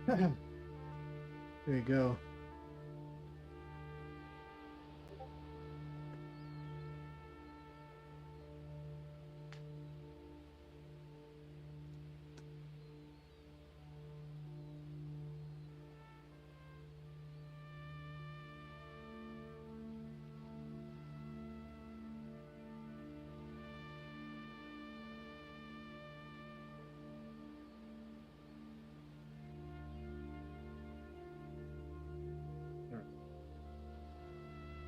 There you go.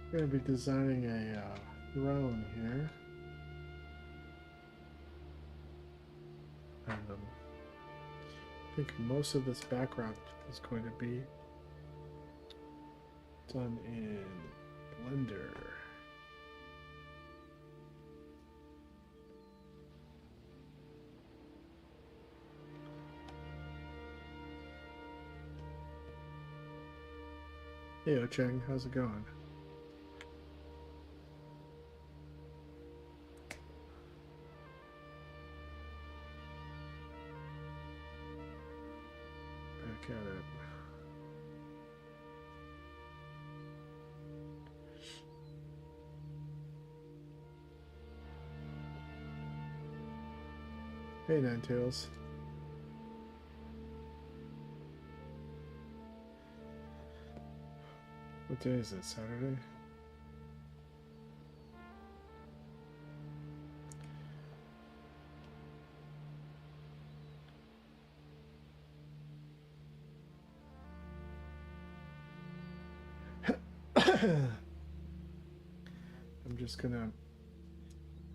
I'm going to be designing a throne here. I think most of this background is going to be done in Blender. Hey, Ocheng, how's it going? Back at it. Hey, Ninetales. What day is it? Saturday? I'm just gonna...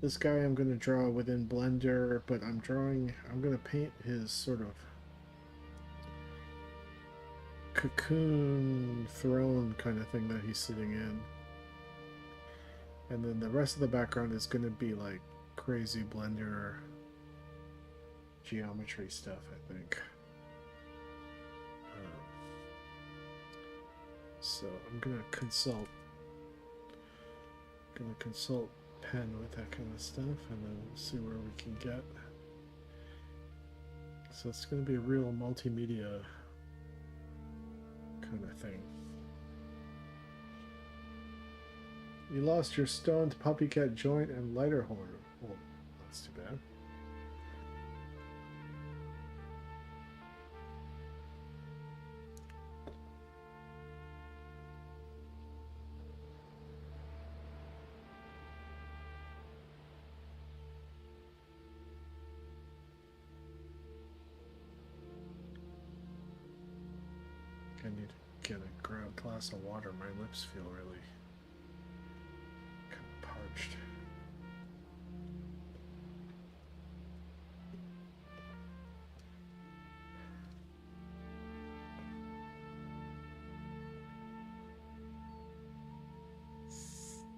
This guy I'm gonna draw within Blender, but I'm gonna paint his sort of cocoon throne kind of thing that he's sitting in. And then the rest of the background is gonna be like crazy Blender geometry stuff, I think. So I'm gonna consult Pen with that kind of stuff, and then see where we can get. So it's gonna be a real multimedia kind of thing. You lost your stoned puppycat joint and lighter holder. Well, that's too bad. I need to get a glass of water. My lips feel really kind of parched.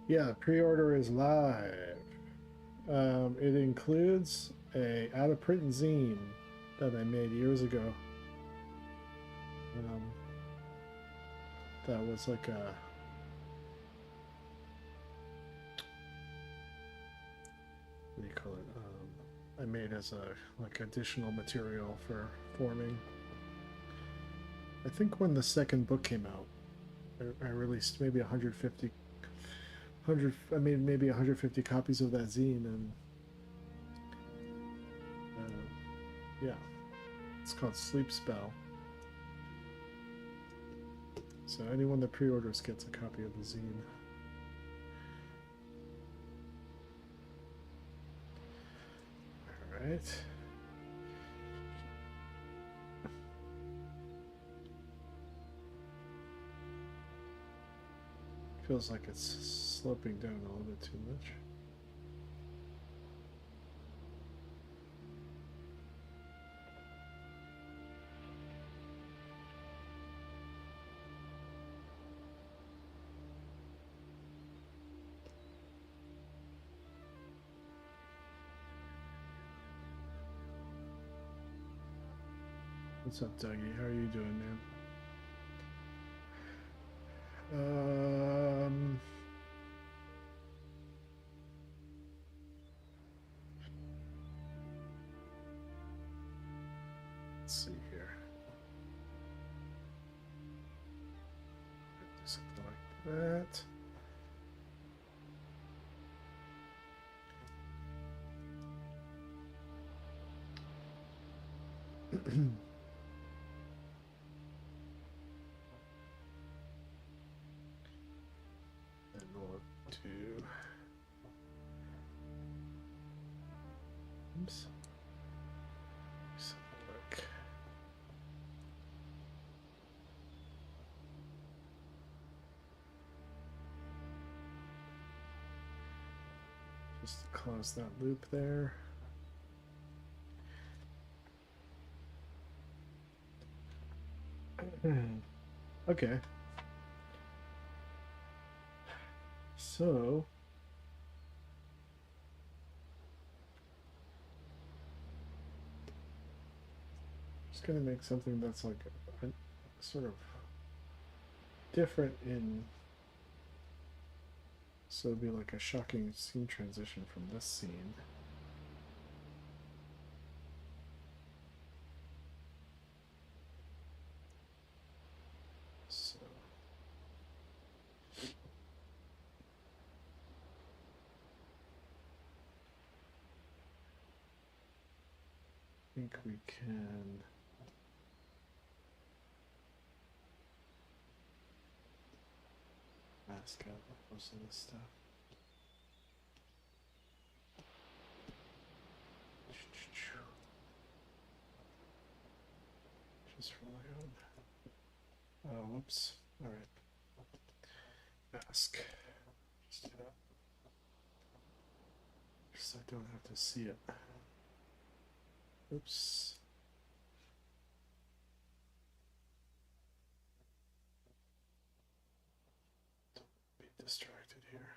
Yeah, pre-order is live. It includes a out-of-print zine that I made years ago. That was like a what do you call it? I made as a like additional material for forming. I think when the second book came out, I released maybe 150 I made maybe 150 copies of that zine, and yeah, it's called Sleep Spell. So anyone that pre-orders gets a copy of the zine. All right. Feels like it's sloping down a little bit too much. What's up, Dougie? How are you doing, man? Let's see here. that. And we'll do. Oops. Look. Just to close that loop there. Okay. So just gonna make something that's like a sort of different in, so it'd be like a shocking scene transition from this scene. So I think we can mask out most of this stuff. Just for my own. Oh, whoops. All right. Mask. Just do that. Just so I don't have to see it. Oops. Don't be distracted here.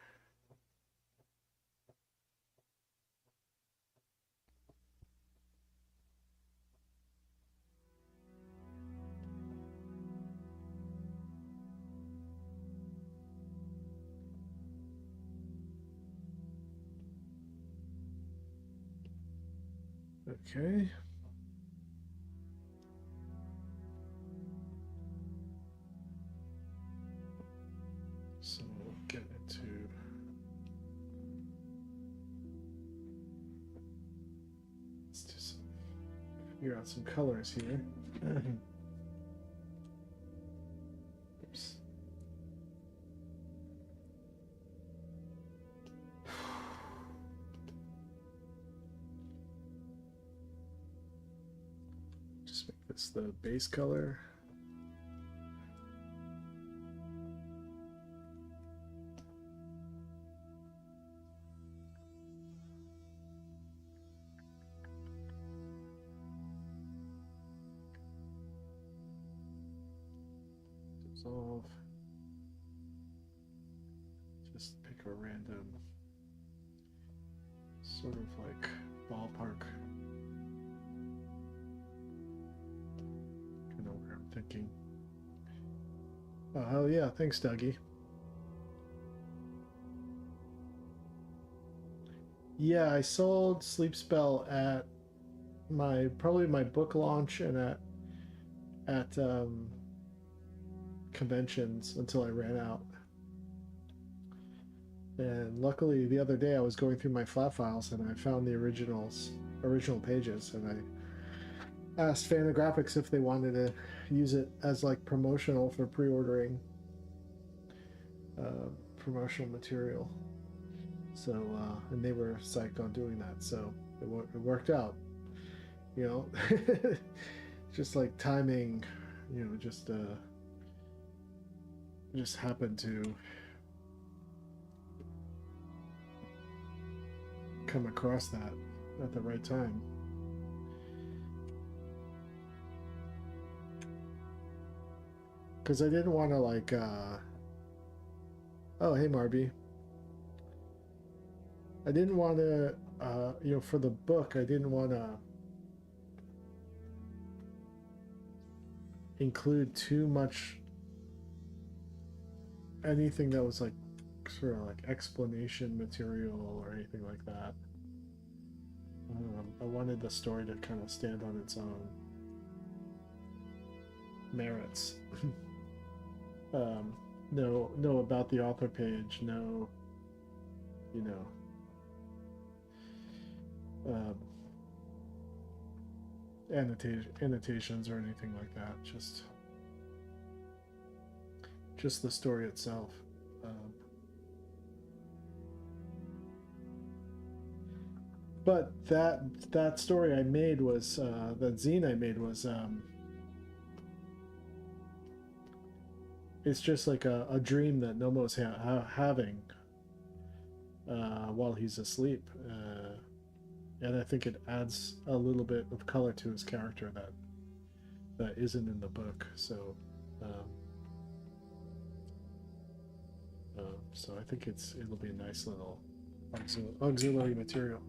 Okay. So we'll get into let's do some figure out some colors here. Oops. Just make this the base color. Dissolve. Just pick a random sort of like ballpark. I know where I'm thinking. Oh, hell yeah. Thanks, Dougie. Yeah, I sold Sleep Spell at probably my book launch and at conventions until I ran out. And luckily, the other day I was going through my flat files and I found the original pages, and I asked Fantagraphics if they wanted to use it as like promotional for pre-ordering promotional material. So and they were psyched on doing that, so it worked out. You know, just like timing. You know, just happened to come across that at the right time. Because I didn't want to like oh, hey Marby. I didn't want to you know, for the book I didn't want to include too much anything that was like sort of like explanation material or anything like that. I wanted the story to kind of stand on its own merits. know about the author page, know, you know, annotations or anything like that. Just the story itself. But that story I made was that zine I made was it's just like a dream that Nomo's having while he's asleep, and I think it adds a little bit of color to his character that isn't in the book. So I think it'll be a nice little auxiliary material.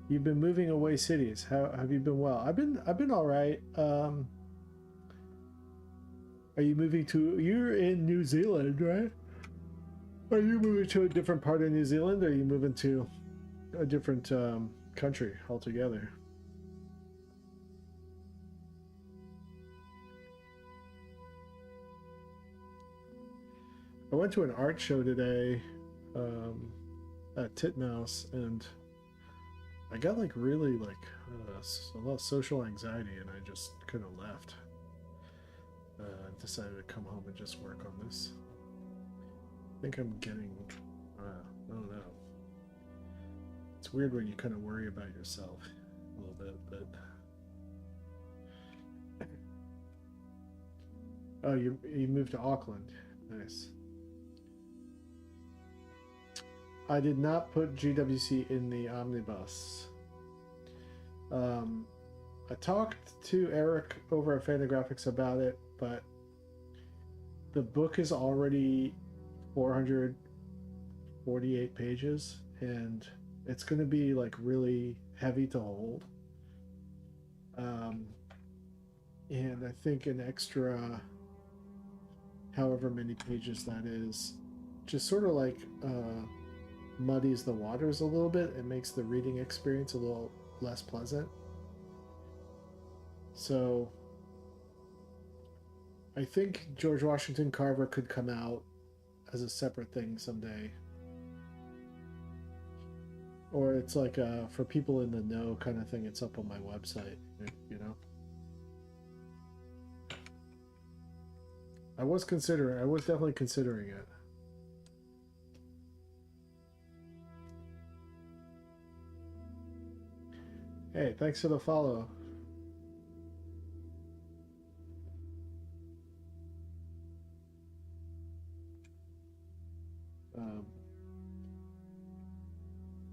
You've been moving away cities. How have you been? Well, I've been all right. Are you moving to? You're in New Zealand, right? Are you moving to a different part of New Zealand, or are you moving to a different country altogether? I went to an art show today at Titmouse, and I got like really like a lot of social anxiety, and I just kind of left. Decided to come home and just work on this. I think I'm getting, I don't know. It's weird when you kind of worry about yourself a little bit, but. Oh, you moved to Auckland. Nice. I did not put GWC in the omnibus. I talked to Eric over at Fantagraphics about it, but the book is already 448 pages, and it's going to be like really heavy to hold. And I think an extra however many pages that is just sort of like muddies the waters a little bit. It makes the reading experience a little less pleasant. So I think George Washington Carver could come out as a separate thing someday. Or it's like for people in the know kind of thing. It's up on my website, you know. I was definitely considering it. Hey, thanks for the follow.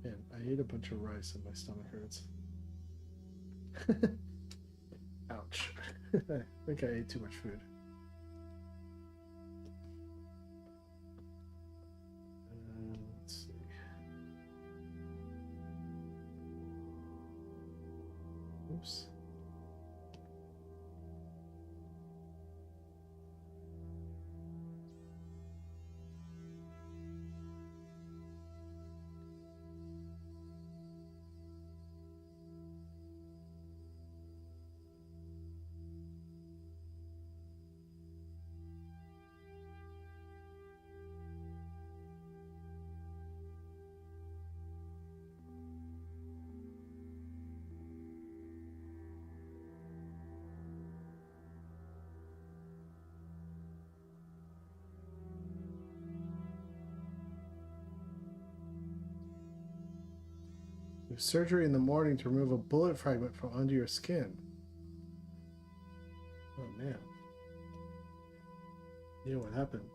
Man, I ate a bunch of rice and my stomach hurts. Ouch. I think I ate too much food. Let's see. Oops. You have surgery in the morning to remove a bullet fragment from under your skin. Oh man. You know what happened?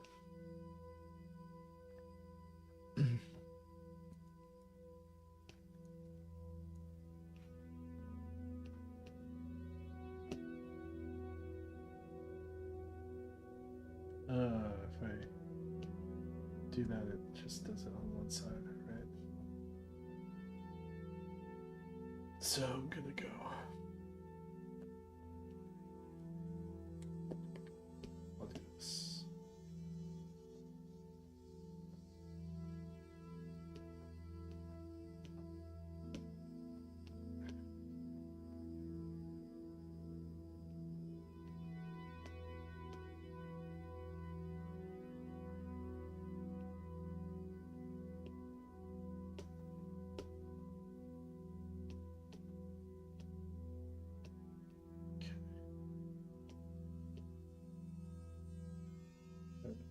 If I do that, it just does it on one side, right? So I'm gonna go. I'll do this.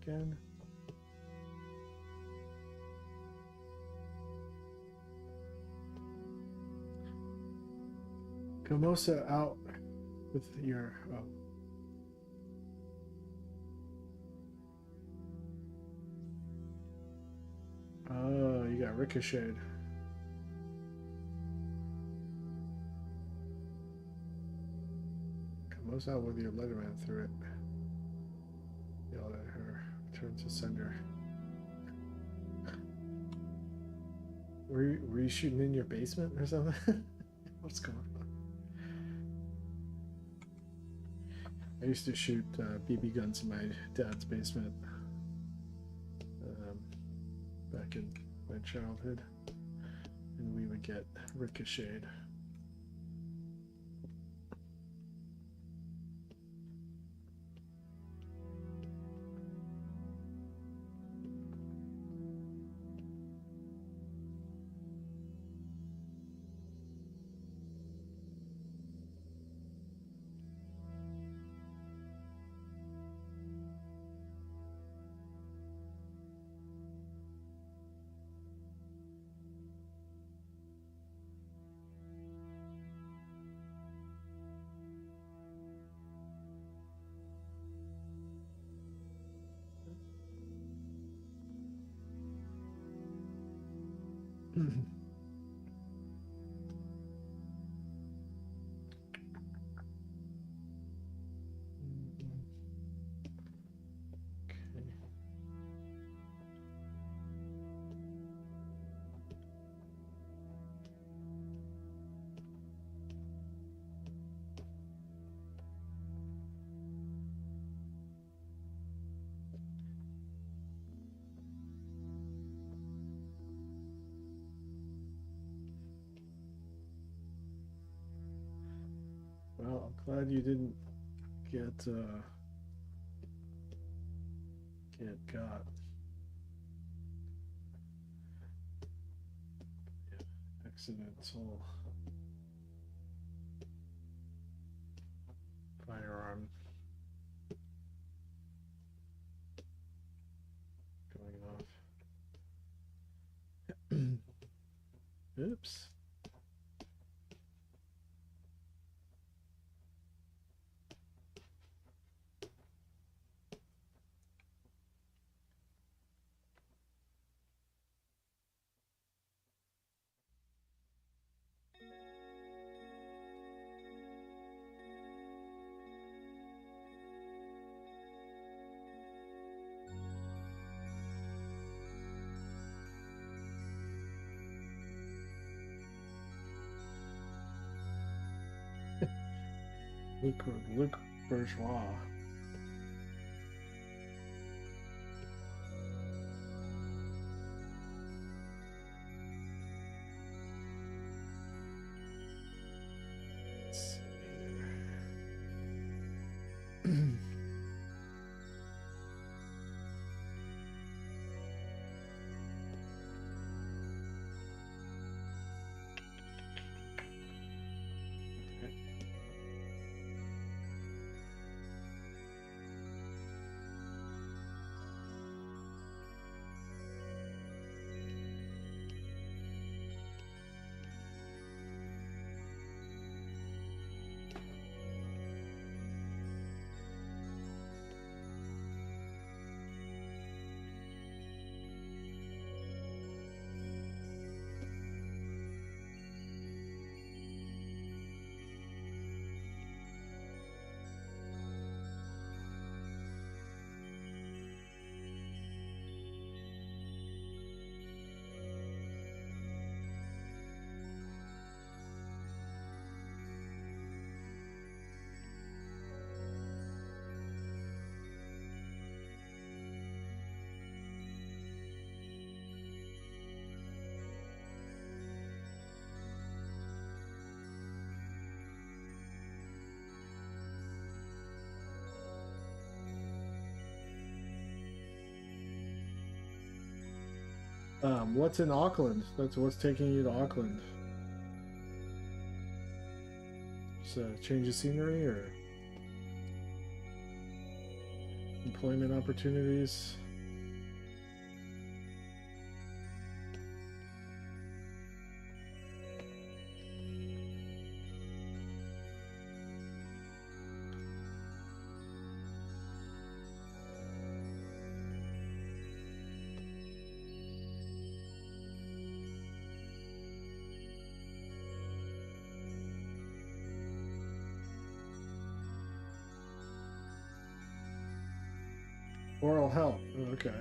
again. Camosa out with your... Oh, you got ricocheted. Camosa out with your Leatherman through it. Yelled at her. Return to sender. Were you shooting in your basement or something? What's going on? I used to shoot BB guns in my dad's basement back in my childhood, and we would get ricocheted. Well, I'm glad you didn't get got. Yeah, accidental firearm going off. Oops. Luc Bourgeois. Let's see here. What's in Auckland? That's what's taking you to Auckland. Just a change of scenery, or employment opportunities. Oral health. Oh, okay.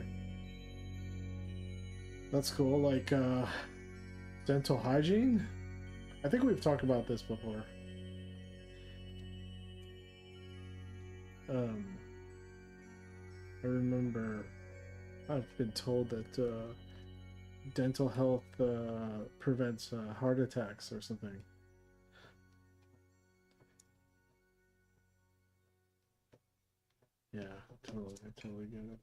That's cool. Like, dental hygiene? I think we've talked about this before. I remember I've been told that dental health prevents heart attacks or something. Yeah, totally. I totally get it.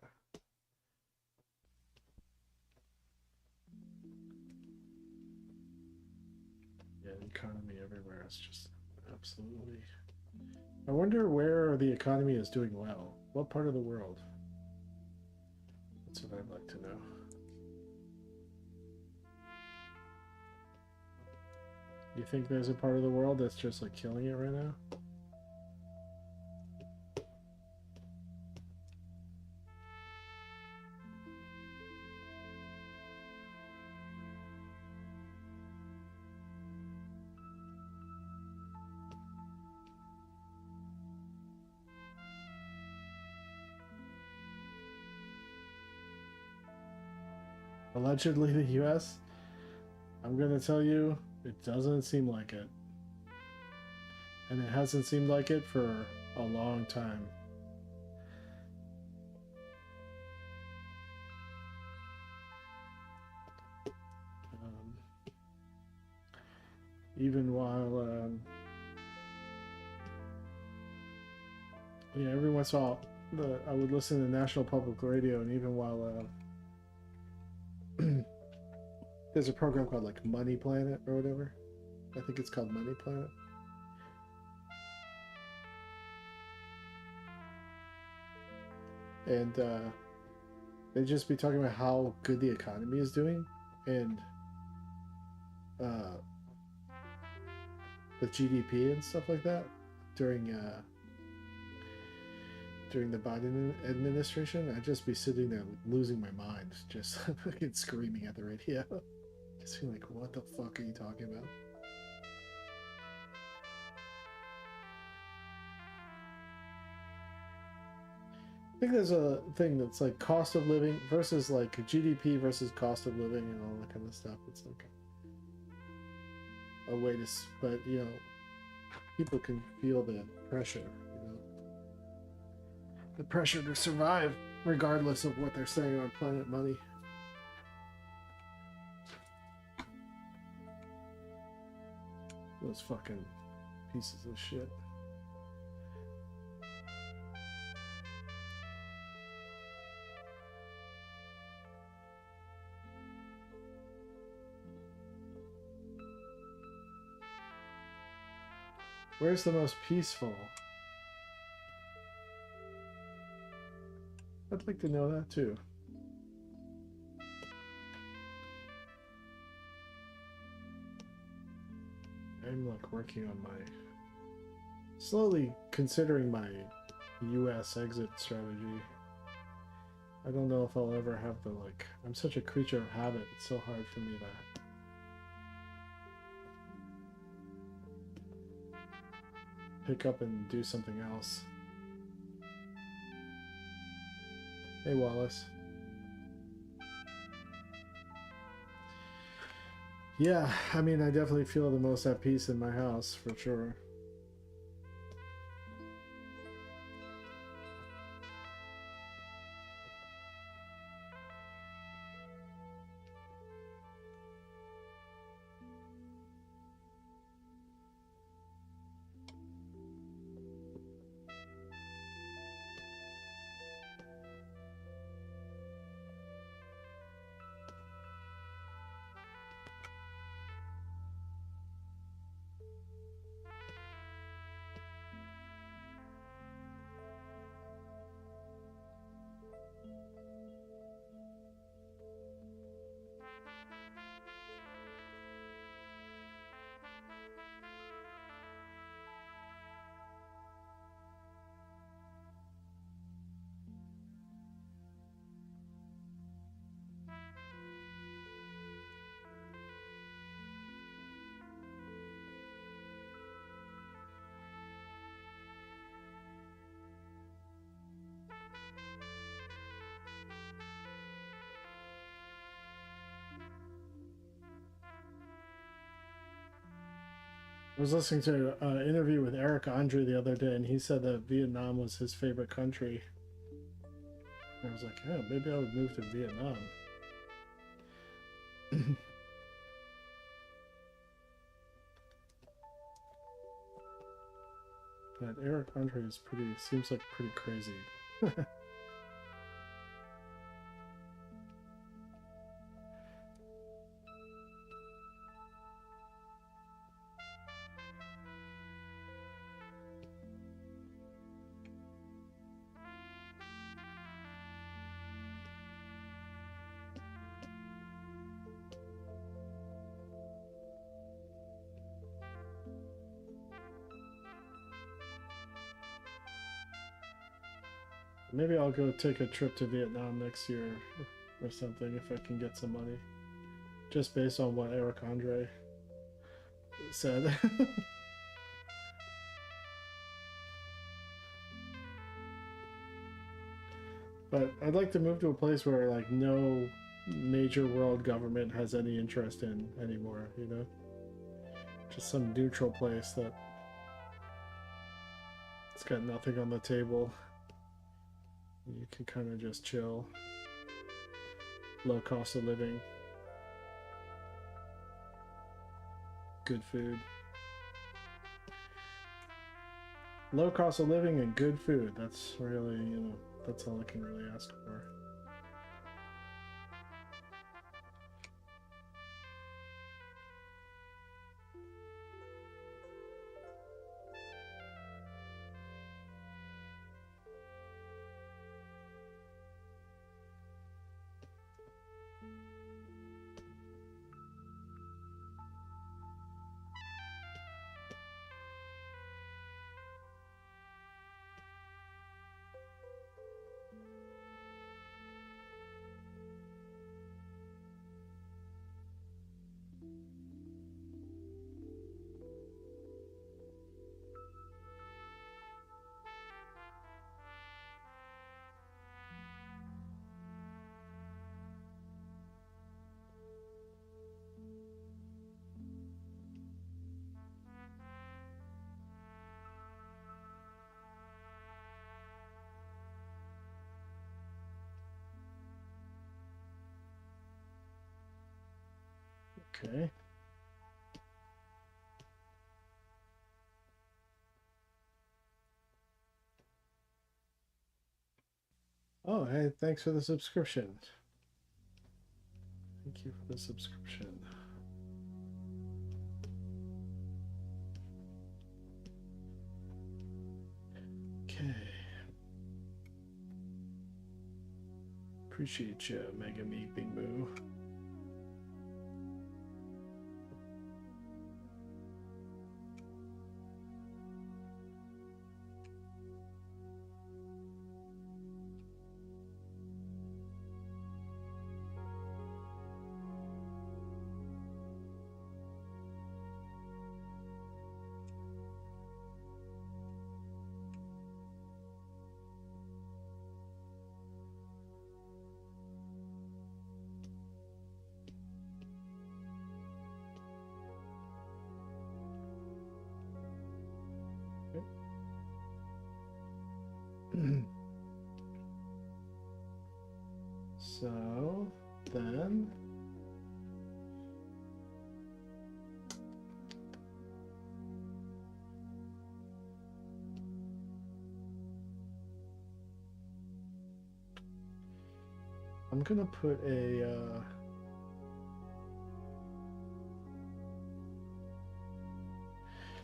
Yeah, the economy everywhere is just absolutely. I wonder where the economy is doing well. What part of the world? That's what I'd like to know. You think there's a part of the world that's just like killing it right now? Allegedly the US? I'm gonna tell you, it doesn't seem like it. And it hasn't seemed like it for a long time. Even while, yeah, every once in a while, I would listen to National Public Radio, and even while there's a program called like Money Planet or whatever. I think it's called Money Planet. And they'd just be talking about how good the economy is doing, and the GDP and stuff like that during the Biden administration. I'd just be sitting there losing my mind, just fucking screaming at the radio. Just being like, what the fuck are you talking about? I think there's a thing that's like cost of living versus like GDP versus cost of living and all that kind of stuff. It's like a way to, but you know, people can feel the pressure, you know, the pressure to survive regardless of what they're saying on Planet Money. Those fucking pieces of shit. Where's the most peaceful? I'd like to know that too. I'm like working on my, slowly considering my US exit strategy. I don't know if I'll ever have the, like, I'm such a creature of habit. It's so hard for me to pick up and do something else. Hey, Wallace. Yeah, I mean, I definitely feel the most at peace in my house, for sure. I was listening to an interview with Eric Andre the other day, and he said that Vietnam was his favorite country. And I was like, yeah, maybe I would move to Vietnam. But Eric Andre is seems like pretty crazy. Maybe I'll go take a trip to Vietnam next year or something if I can get some money. Just based on what Eric Andre said. But I'd like to move to a place where like no major world government has any interest in anymore, you know? Just some neutral place that it's got nothing on the table. You can kind of just chill. Low cost of living. Good food. Low cost of living and good food. That's really, you know, that's all I can really ask for. Okay. Oh, hey, thanks for the subscription. Thank you for the subscription. Okay. Appreciate you, Mega Me Bing Boo. So then I'm gonna put a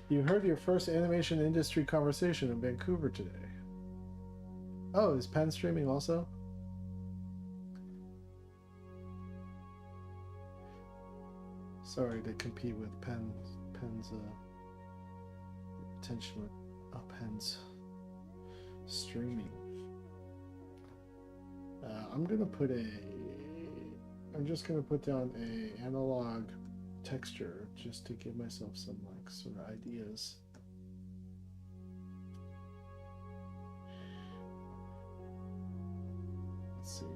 you heard your first animation industry conversation in Vancouver today. Oh, is Penn streaming also? Sorry to compete with Penn's attention with Penn's streaming. I'm just gonna put down a analog texture just to give myself some like sort of ideas. Let's see here.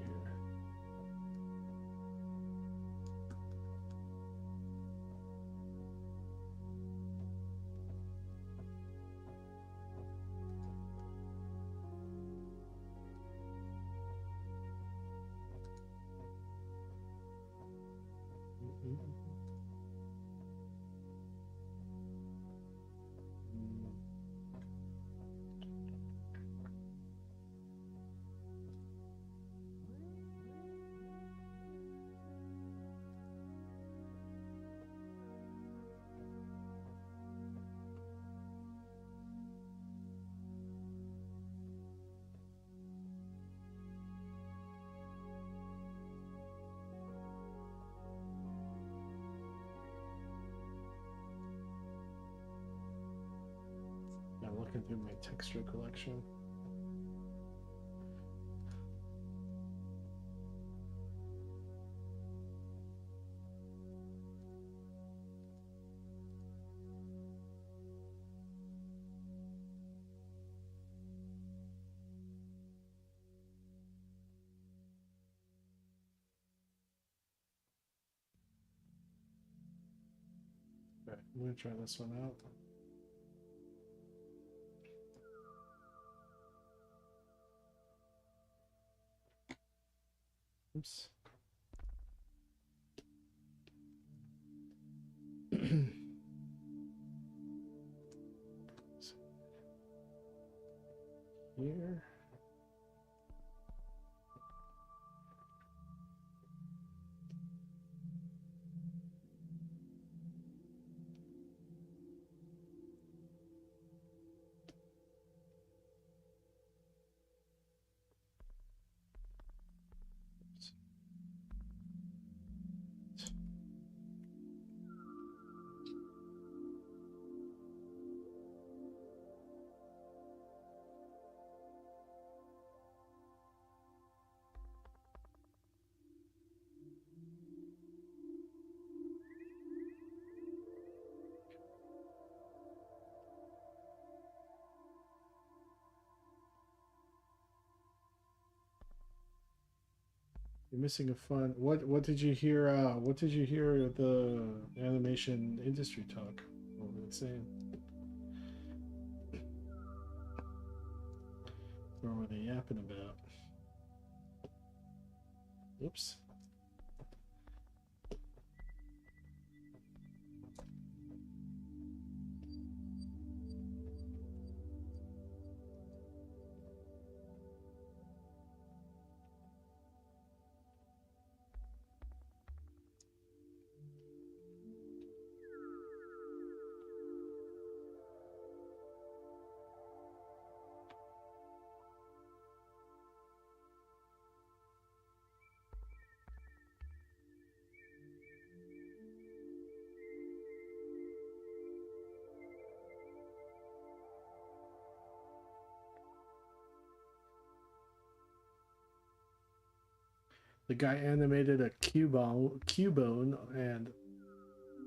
looking through my texture collection. Okay, I'm gonna try this one out. Oops. Here. You're missing a fun. What did you hear? What did you hear at the animation industry talk? What were they saying? What were they yapping about? Oops. The guy animated a cubone and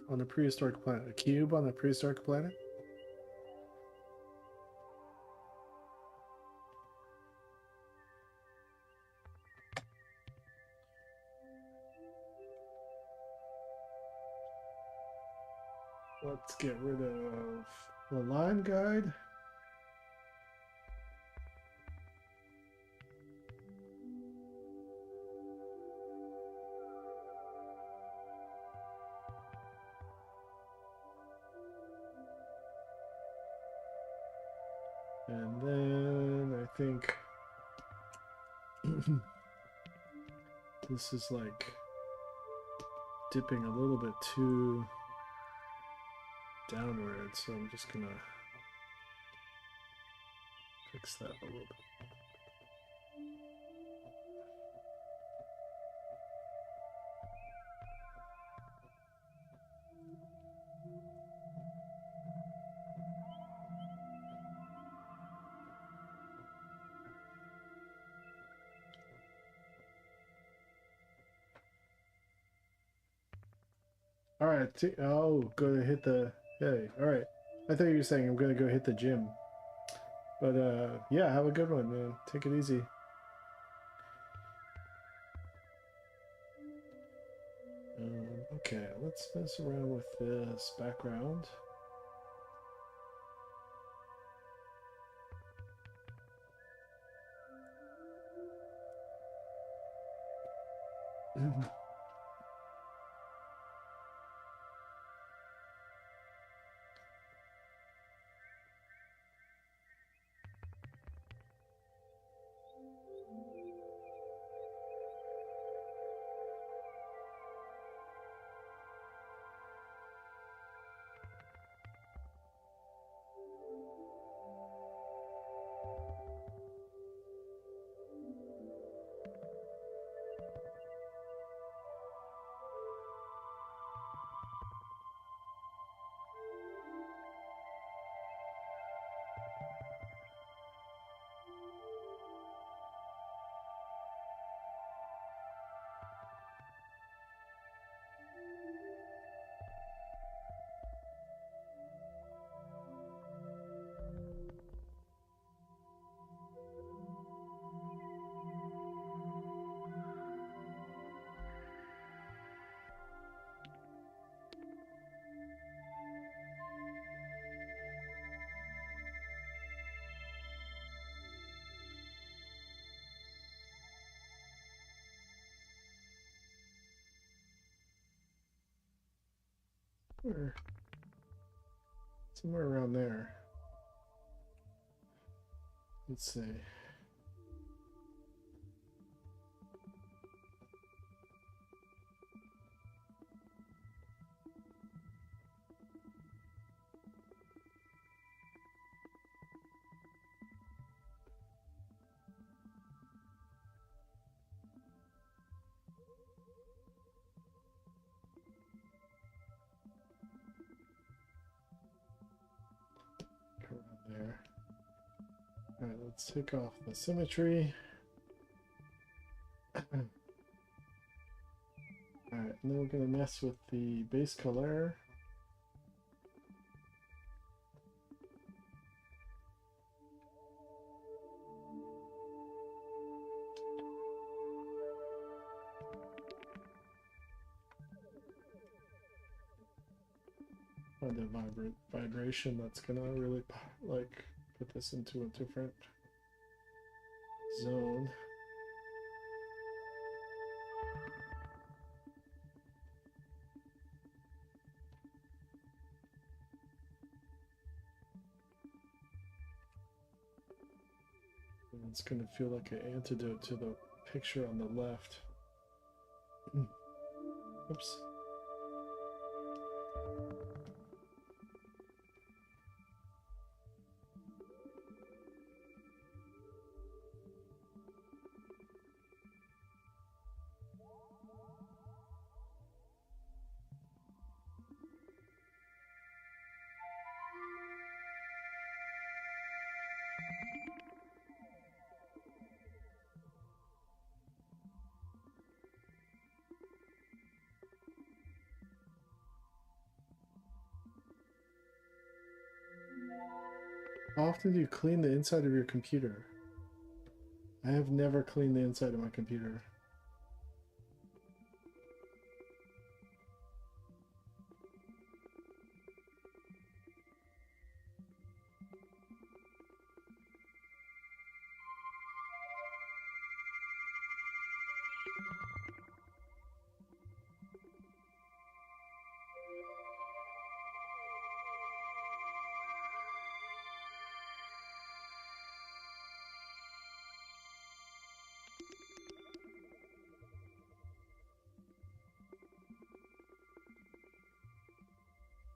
on a prehistoric planet. A cube on a prehistoric planet? Let's get rid of the line guide. And then I think this is like dipping a little bit too downward, so I'm just gonna fix that a little bit. All right, oh, go to hit the, hey, all right. I thought you were saying I'm gonna go hit the gym. But yeah, have a good one, man. Take it easy. Okay, let's mess around with this background. somewhere around there. Let's see. Around there. Alright, let's take off the symmetry. Alright, and then we're going to mess with the base color. Find the vibration that's going to really like put this into a different zone. And it's going to feel like an antidote to the picture on the left. Oops. How often do you clean the inside of your computer? I have never cleaned the inside of my computer.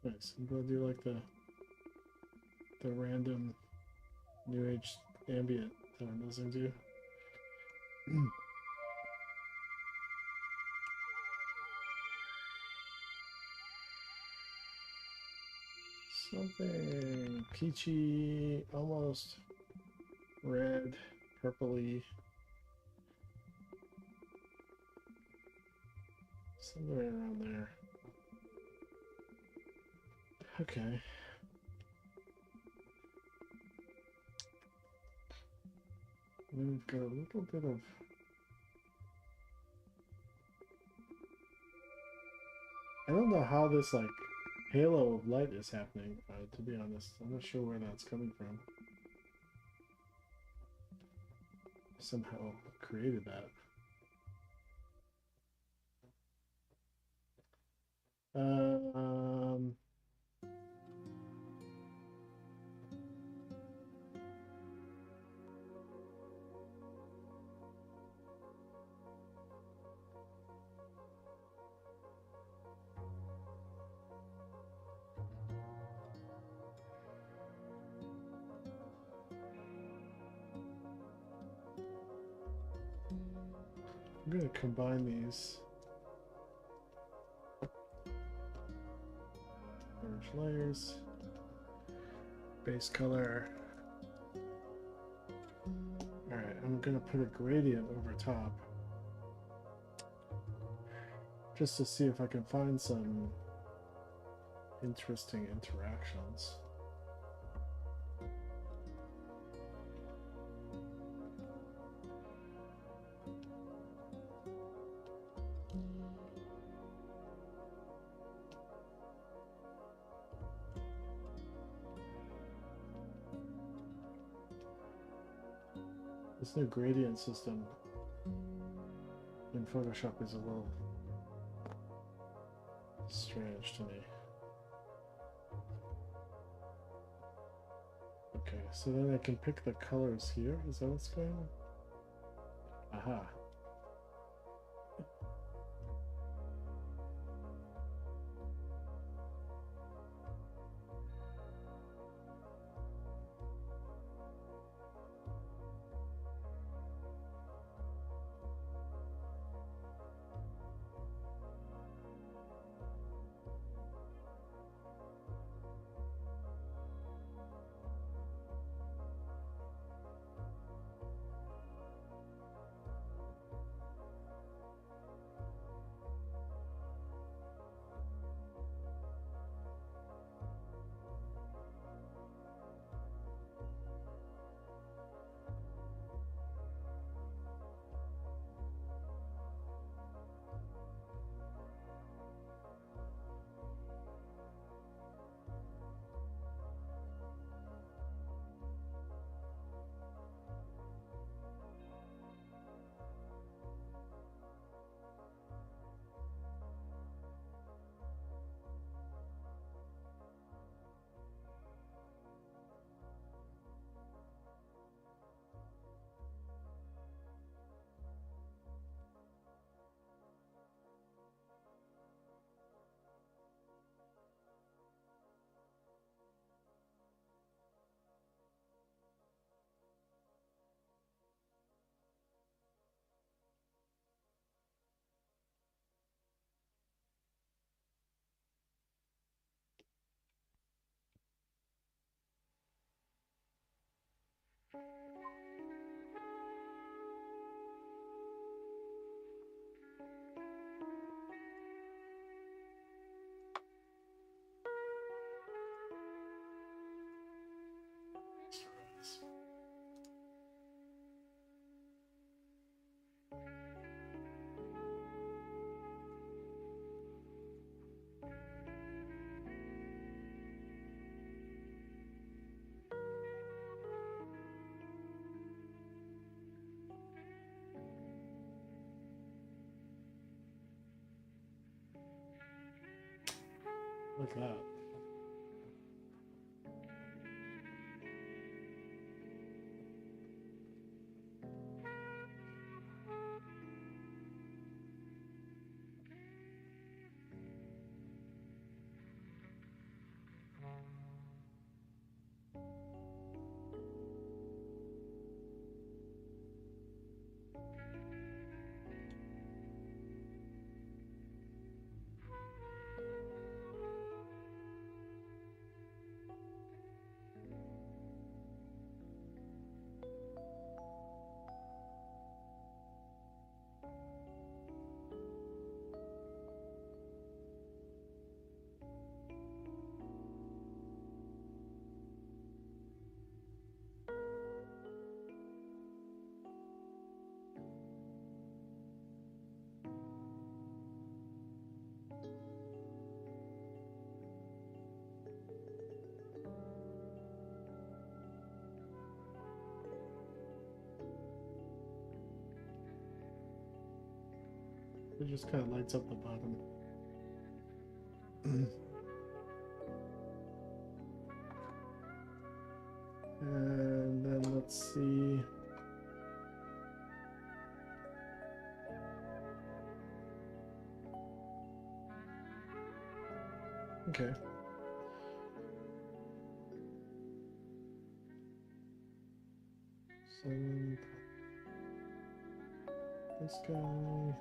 Nice. I'm glad you like the random new age ambient that I'm listening to. Something peachy, almost red, purpley. Somewhere around there. Okay. We've got a little bit of... I don't know how this, like, halo of light is happening, to be honest. I'm not sure where that's coming from. Somehow created that. I'm going to combine these merge layers, base color. Alright, I'm going to put a gradient over top just to see if I can find some interesting interactions. This new gradient system in Photoshop is a little strange to me. Okay, so then I can pick the colors here. Is that what's going on? Aha. Look at that. It just kind of lights up the bottom. And then let's see. Okay. So this guy.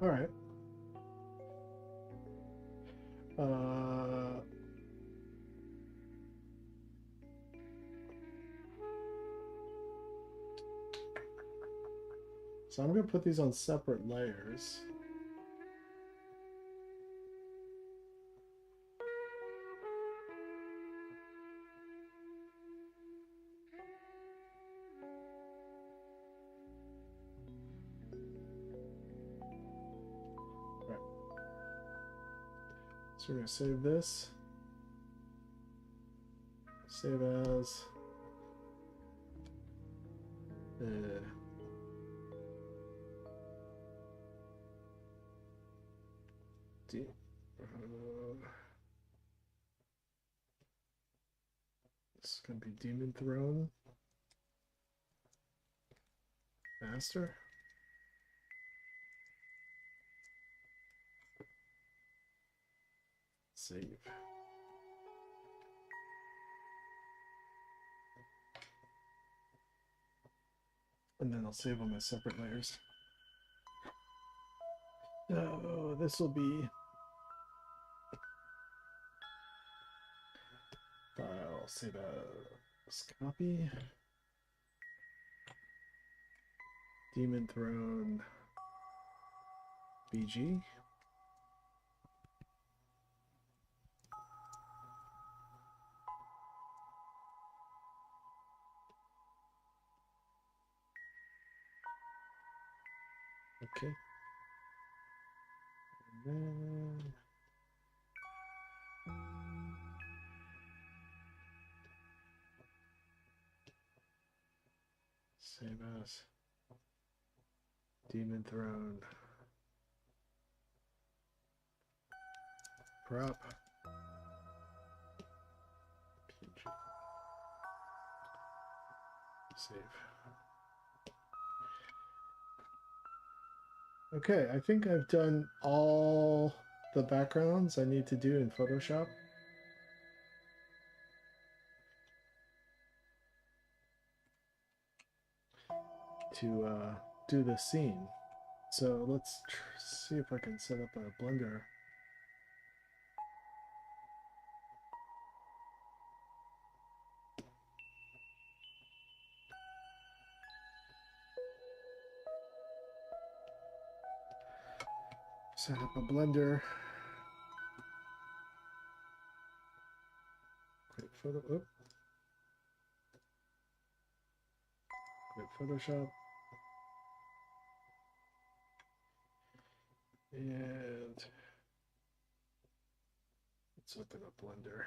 All right. So I'm going to put these on separate layers. So we're going to save this. Save as. This is going to be Demon Throne. Master. Save. And then I'll save them as separate layers. Oh, this will be file, save as copy. Demon Throne BG. Okay. And then save as Demon Throne prop PG. Save. Okay, I think I've done all the backgrounds I need to do in Photoshop. To do the scene. So let's see if I can set up a Blender. Set up a Blender. Quit photo. Quit Photoshop. And let's open up Blender.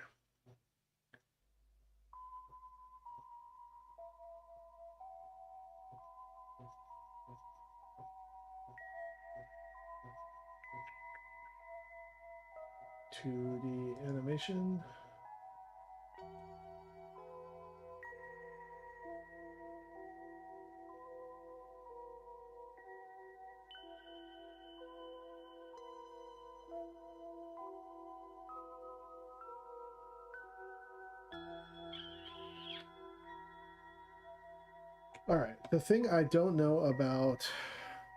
To the animation. All right, the thing I don't know about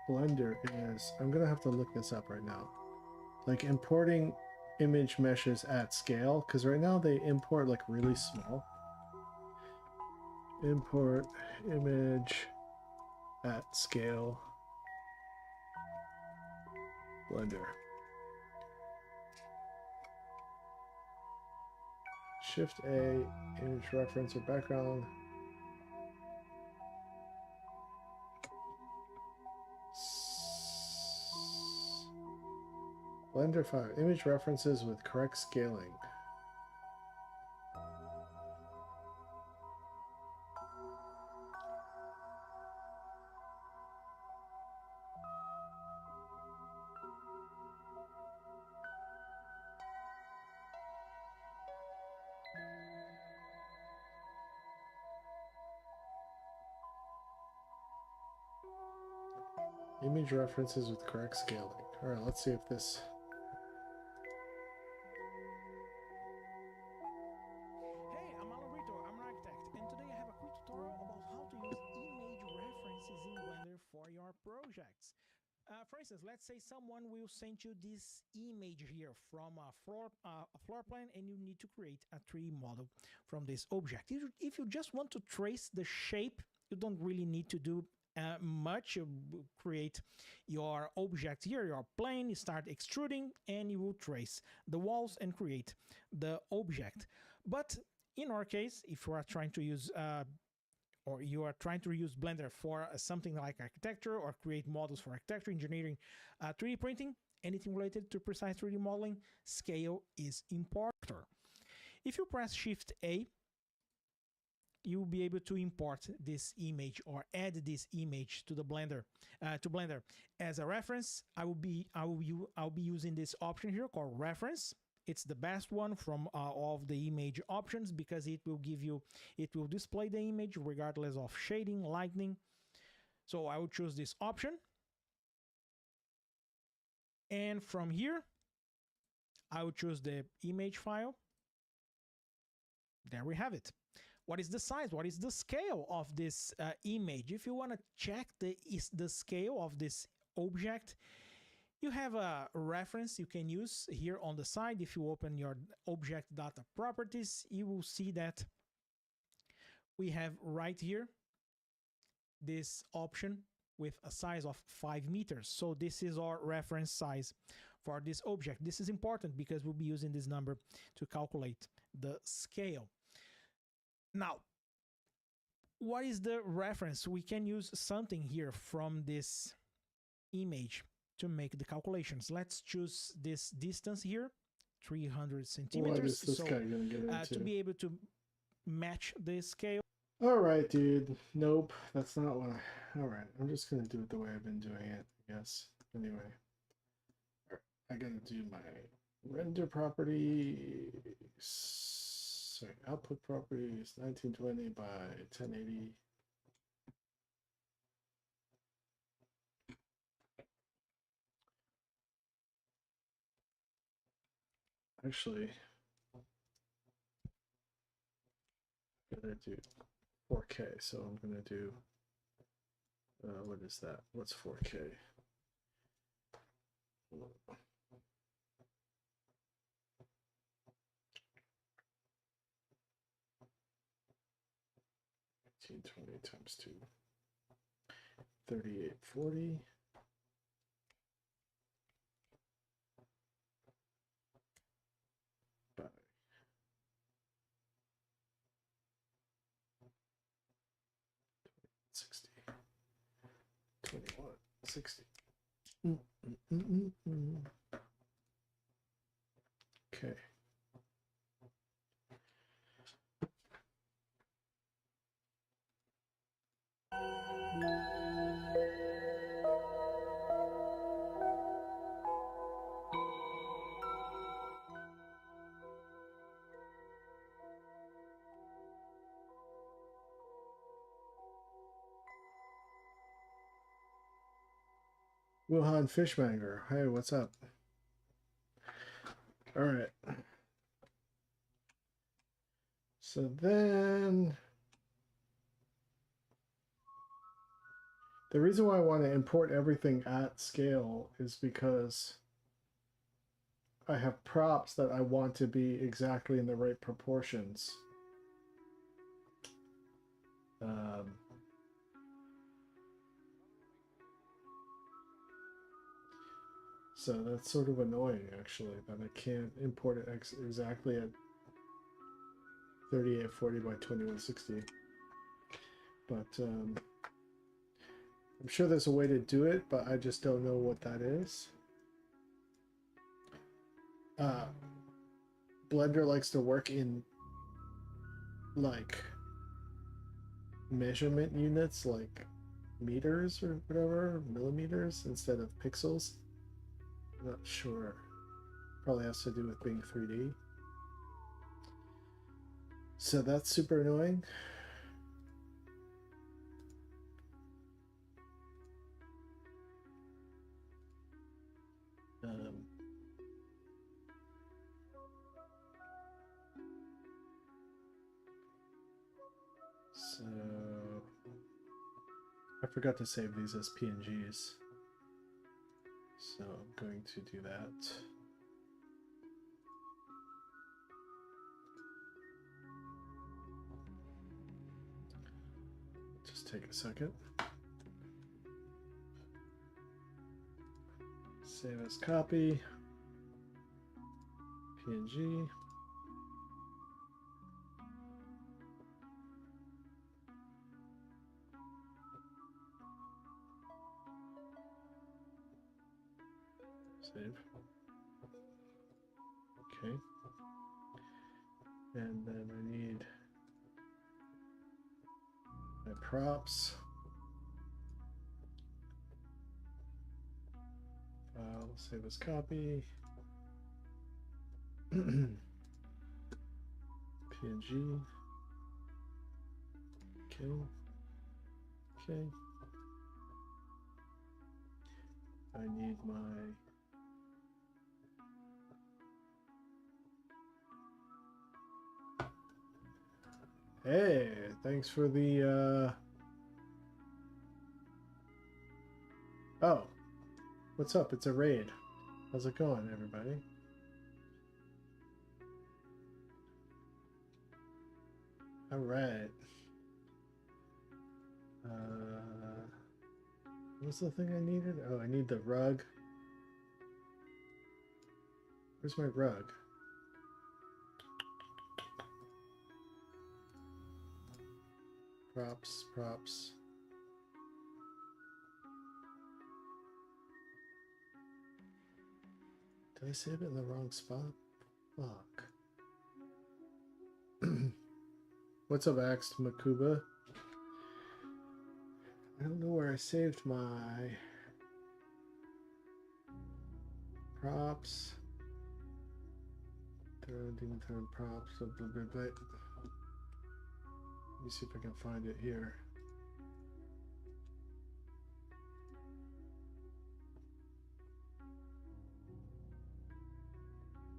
Blender is, I'm gonna have to look this up right now. Like importing image meshes at scale, because right now they import like really small. Import image at scale. Blender. Shift A, image reference or background. Blender file, image references with correct scaling. Image references with correct scaling. All right, let's see if this. Hey, I'm Alan Brito, I'm an architect, and today I have a quick tutorial about how to use image references in Blender for your projects. For instance, let's say someone will send you this image here from a floor plan, and you need to create a 3D model from this object. If you just want to trace the shape, you don't really need to do much. You create your object here, your plane, you start extruding, and you will trace the walls and create the object. But in our case, if you are trying to use or you are trying to use Blender for something like architecture or create models for architecture, engineering, 3D printing, anything related to precise 3D modeling, scale is important. If you press Shift A, you will be able to import this image or add this image to the Blender. To Blender as a reference, I'll be using this option here called reference. It's the best one from all of the image options because it will display the image regardless of shading, lighting. So I will choose this option, and from here I will choose the image file. There we have it. What is the size? What is the scale of this image? If you want to check the scale of this object, you have a reference you can use here on the side. If you open your object data properties, you will see that we have right here this option with a size of 5 meters. So this is our reference size for this object. This is important because we'll be using this number to calculate the scale. Now, what is the reference? We can use something here from this image to make the calculations. Let's choose this distance here, 300 centimeters. What is this guy gonna get into? To be able to match the scale. All right, dude. Nope, that's not what I... All right, I'm just gonna do it the way I've been doing it, I guess. Anyway, I gotta do my render property. Sorry, output properties 1920 by 1080. Actually, I'm gonna do 4K, so I'm gonna do what is that? What's 4K? 1820 times 2, 3840. By 60, 2160. Okay. Wuhan Fishmonger. Hey, what's up? All right. So then the reason why I want to import everything at scale is because I have props that I want to be exactly in the right proportions. So that's sort of annoying, actually, that I can't import it exactly at 3840 by 2160. But I'm sure there's a way to do it, but I just don't know what that is. Blender likes to work in like measurement units, like meters or whatever, millimeters instead of pixels. I'm not sure. Probably has to do with being 3D. So that's super annoying. So I forgot to save these as PNGs. So I'm going to do that. Just take a second. Save as copy. PNG. Save. Okay. And then I need my props. File, save as copy. PNG. Okay. Okay. I need my Hey, thanks for the Oh, what's up? It's a raid. How's it going, everybody? All right. What's the thing I needed? Oh, I need the rug. Where's my rug? Props, props. Did I save it in the wrong spot? Fuck. What's up, Axe Makuba? I don't know where I saved my props. Demon turn props. Blah, blah, blah, blah. Let me see if I can find it here.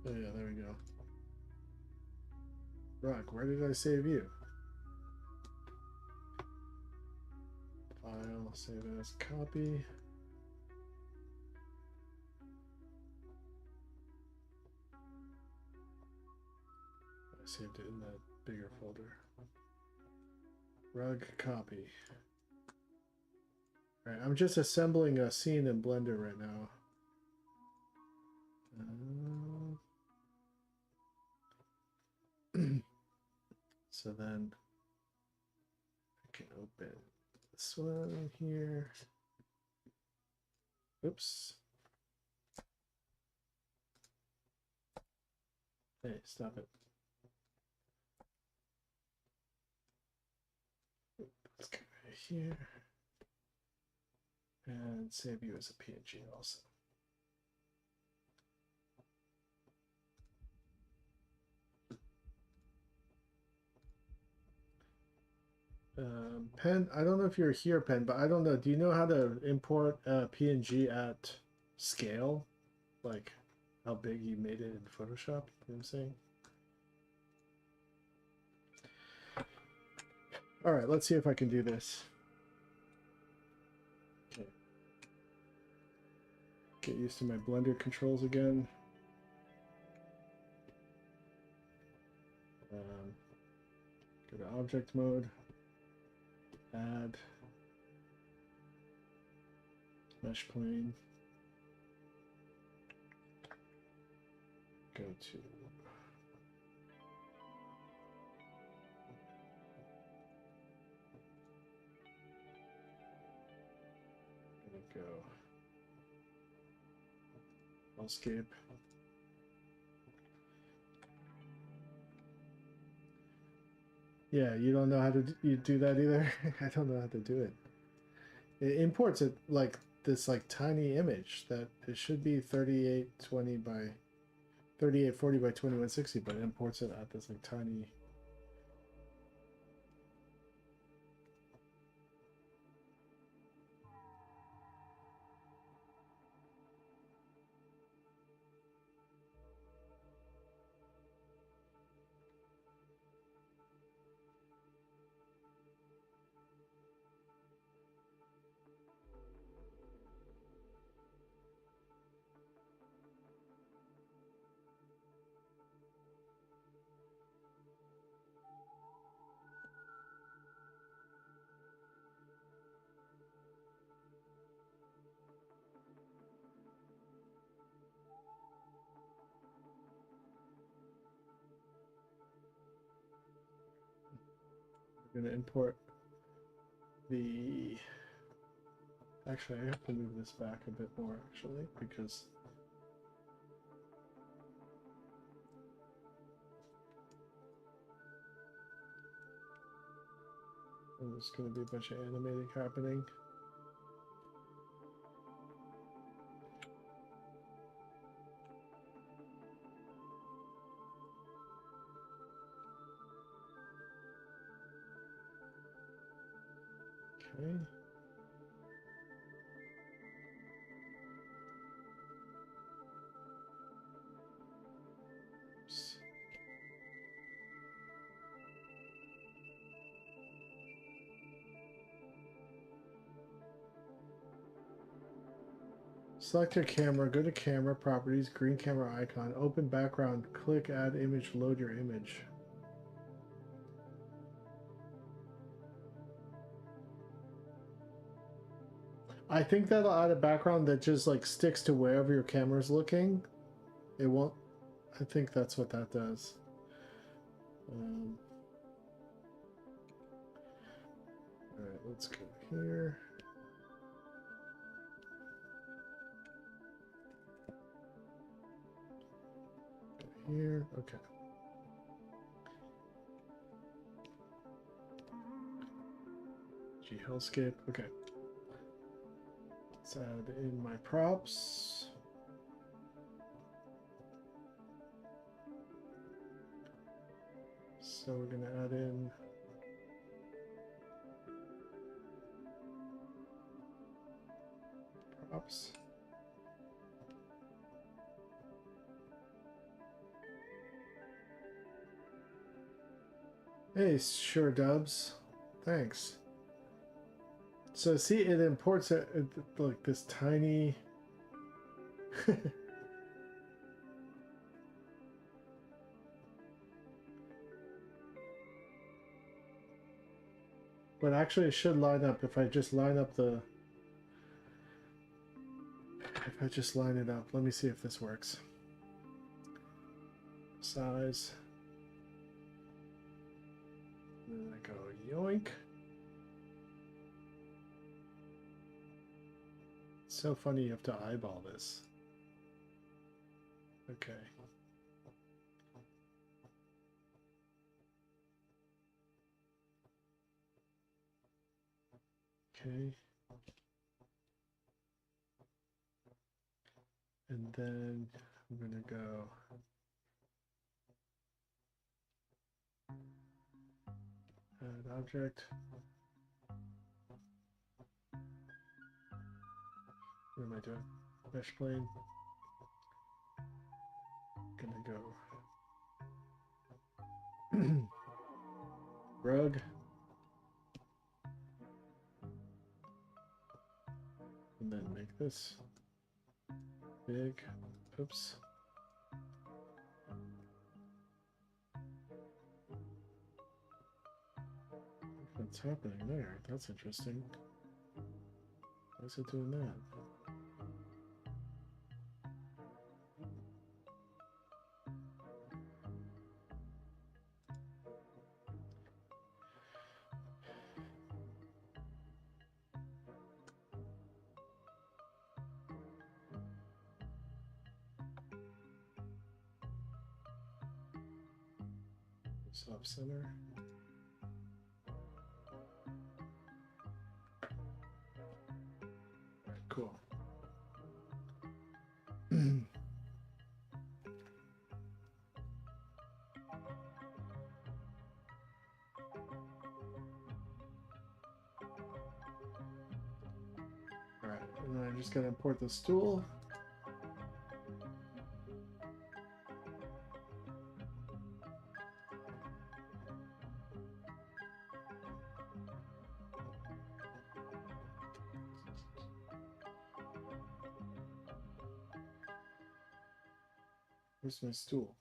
Oh yeah, there we go. Rock, where did I save you? File, save as copy. I saved it in that bigger folder. Rug copy. Alright, I'm just assembling a scene in Blender right now. So then I can open this one here. Oops. Hey, stop it. Let's go right here. And save you as a PNG also. Pen, I don't know if you're here, Pen, but I don't know. Do you know how to import PNG at scale? Like how big you made it in Photoshop? You know what I'm saying? All right, let's see if I can do this. Okay. Get used to my Blender controls again. Go to object mode. Add mesh plane. Go to go landscape. Yeah, you don't know how to do that either. I don't know how to do it. It imports it like this like tiny image that it should be 3820 by 3840 by 2160, but it imports it at this like tiny. We're gonna import the. Actually, I have to move this back a bit more actually because And there's going to be a bunch of animating happening. Okay. Oops. Select your camera, go to camera, properties, green camera icon, open background, click add image, load your image. I think that'll add a background that just like sticks to wherever your camera's looking. It won't, I think that's what that does. Alright, let's go here. Here, okay. G Hellscape, okay. Let's add in my props. So we're gonna add in props. Hey, sure dubs. Thanks. So see, it imports like this tiny. But actually, it should line up if I just line up the. If I just line it up, let me see if this works. Size. And then I go yoink. It's so funny you have to eyeball this. Okay. Okay. And then I'm gonna go add object. What am I doing? Mesh plane. Gonna go rug. And then make this big. Oops. What's happening there? That's interesting. Why is it doing that? Stop center. Alright, cool. Alright, and then I'm just gonna import the stool. Where's my stool?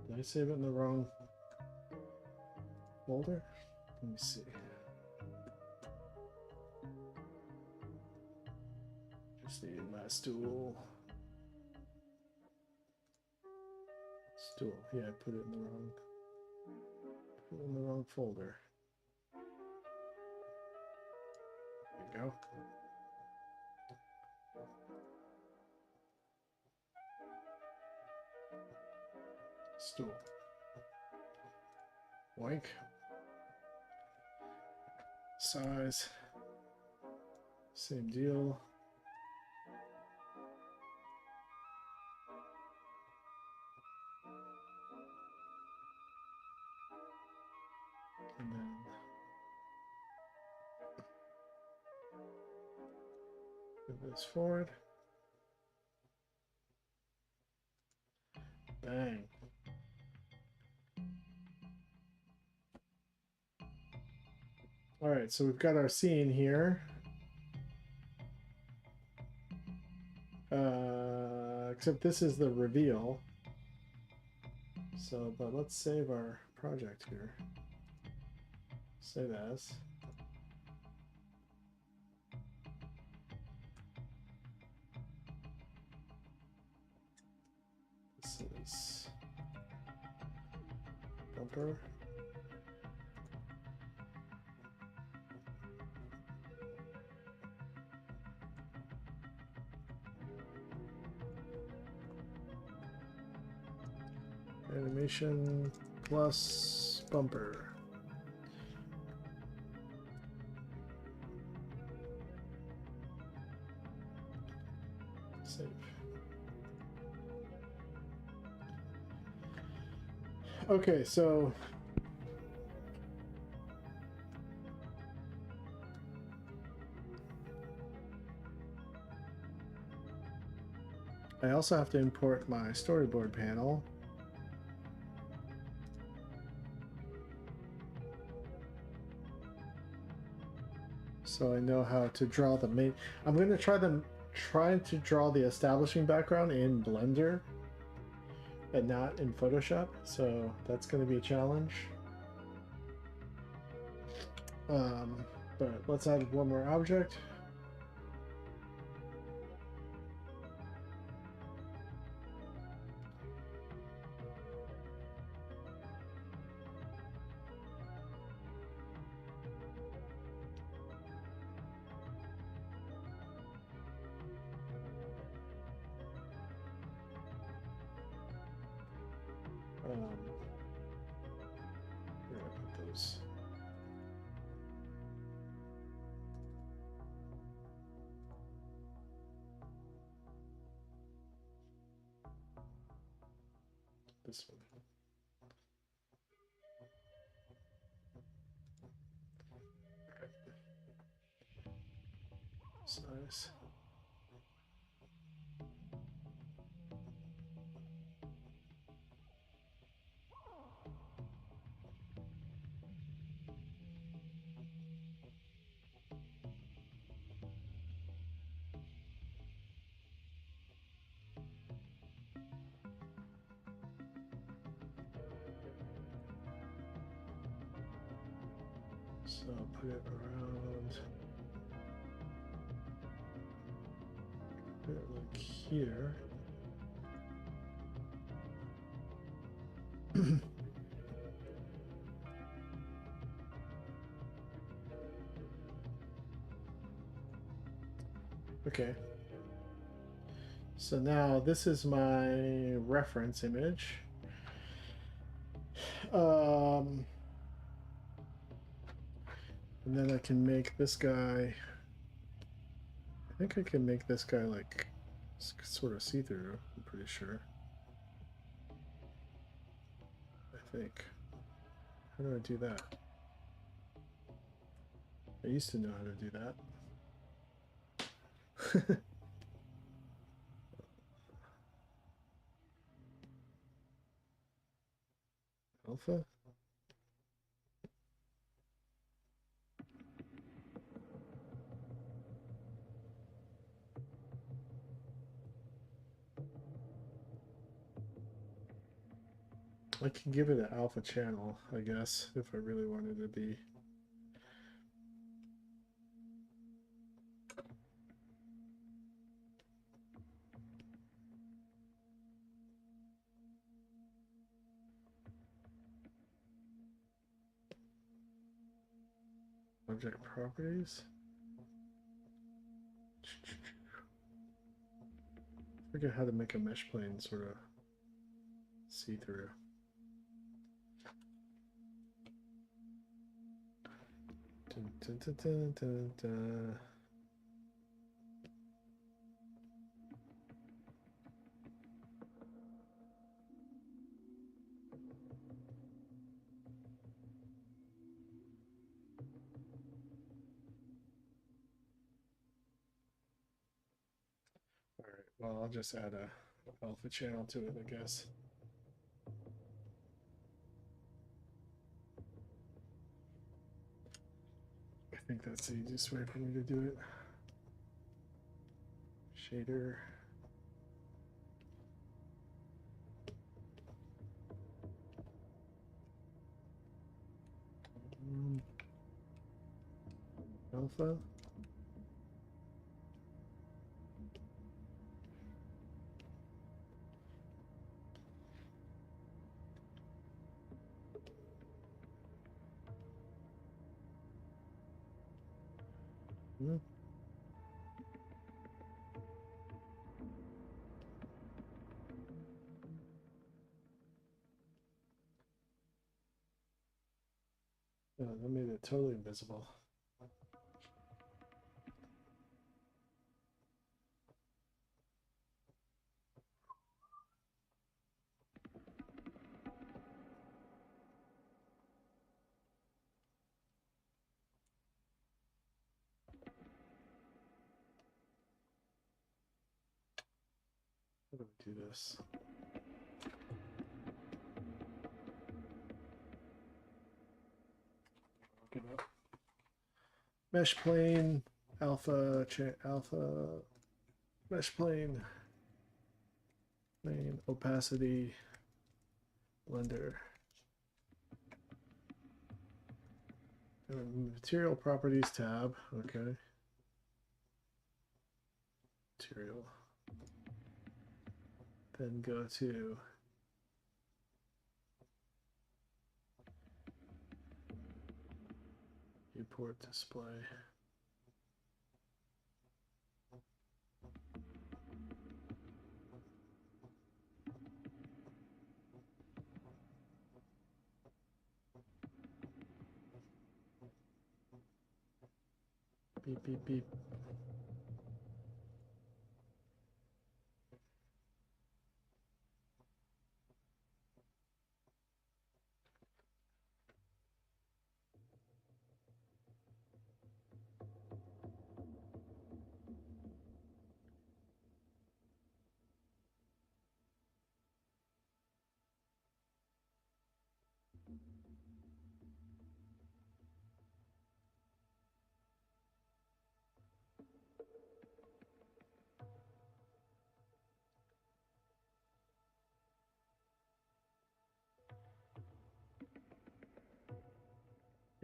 Did I save it in the wrong folder? Let me see. Just need my stool. Stool. Yeah, I put it in the wrong. in the wrong folder. There you go. Stool. Boink. Size. Same deal. And then move this forward. Bang. All right, so we've got our scene here. Except this is the reveal. So, but let's save our project here. Save as. This is bumper. Animation plus bumper. Save. Okay, so I also have to import my storyboard panel. So I know how to draw the main. I'm going to try to draw the establishing background in Blender and not in Photoshop. So that's going to be a challenge. But let's add one more object. Where do I put those? This one. Size. So put it around. Put it like here. Okay. So now this is my reference image. And then I can make this guy. I think I can make this guy like sort of see-through. I'm pretty sure. I think. How do I do that? I used to know how to do that. Alpha? I can give it an alpha channel, I guess, if I really wanted to be. Object properties. Forget how to make a mesh plane sort of see through. Dun, dun, dun, dun, dun, dun. All right, well, I'll just add a alpha channel to it, I guess. I think that's the easiest way for me to do it. Shader. Alpha. Hmm. Oh, that made it totally invisible. How do we do this? Look it up. Mesh plane, alpha, alpha, mesh plane, opacity, blender. Material properties tab, okay. Material. Then go to viewport display. Beep, beep, beep.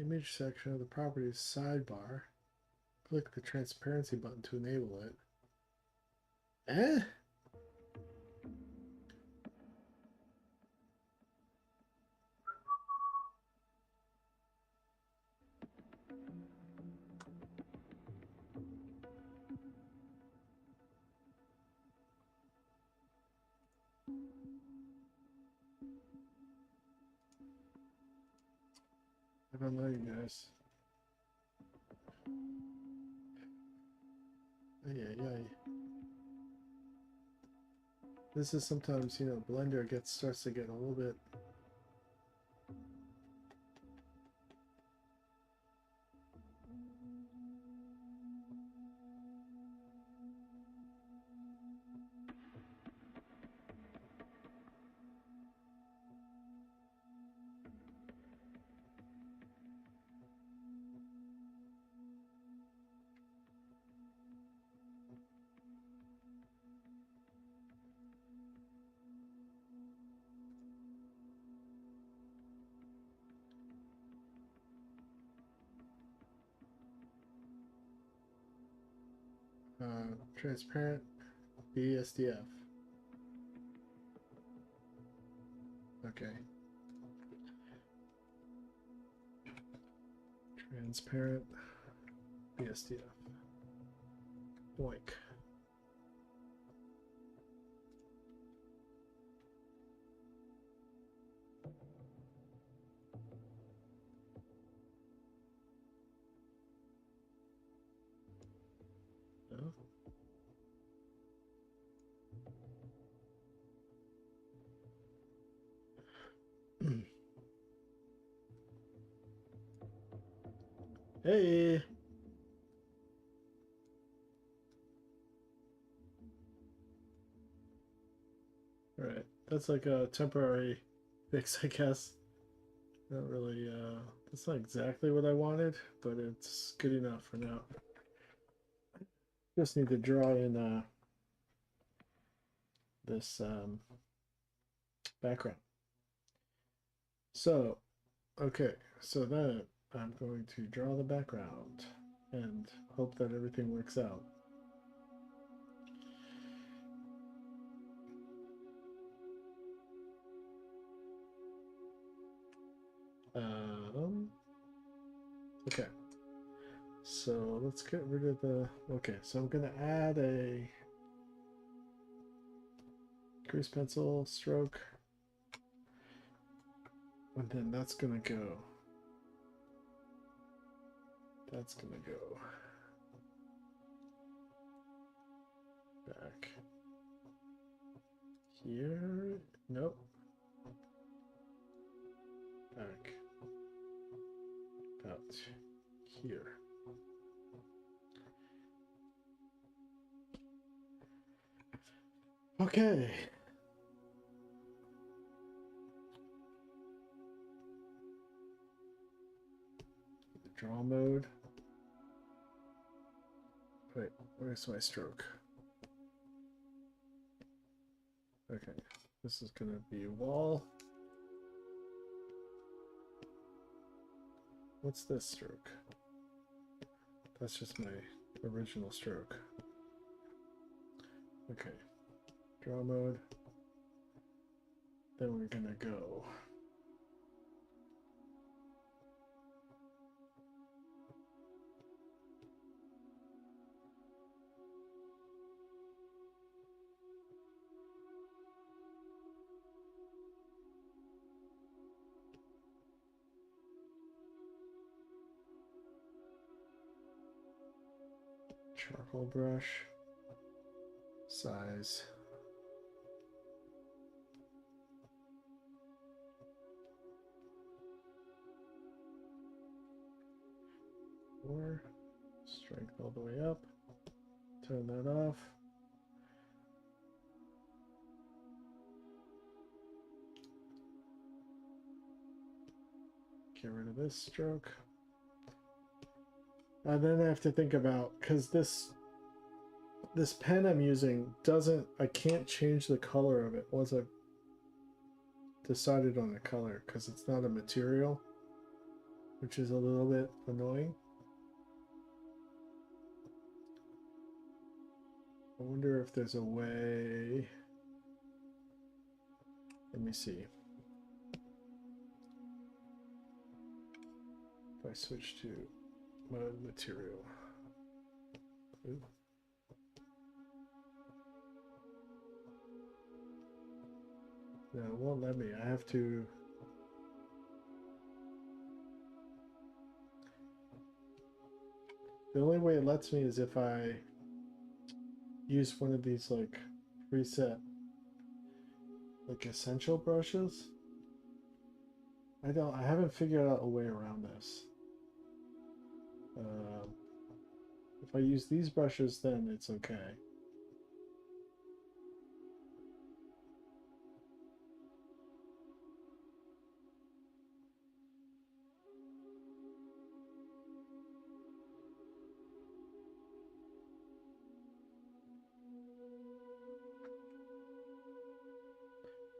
Image section of the properties sidebar. Click the transparency button to enable it. Eh? I don't know, you guys. Ay. This is sometimes, you know, Blender starts to get a little bit. Transparent BSDF. Okay. Transparent BSDF. Boink. No? Hey. All right, that's like a temporary fix, I guess. Not really, that's not exactly what I wanted, but it's good enough for now. Just need to draw in this background. So, okay, so then I'm going to draw the background and hope that everything works out. Okay, so let's get rid of the, okay, so I'm gonna add a grease pencil stroke, and then that's gonna go back here. Nope. Back about here. Okay. Draw mode. Wait, where's my stroke? Okay, this is gonna be a wall. What's this stroke? That's just my original stroke. Okay, draw mode. Then we're gonna go. Charcoal brush. Size. Four. Strength all the way up. Turn that off. Get rid of this stroke. And then I have to think about, because this pen I'm using doesn't, I can't change the color of it once I've decided on the color, because it's not a material, which is a little bit annoying. I wonder if there's a way. Let me see. If I switch to mode material. Ooh. No, it won't let me. I have to. The only way it lets me is if I use one of these like preset like essential brushes. I haven't figured out a way around this. If I use these brushes, then it's okay.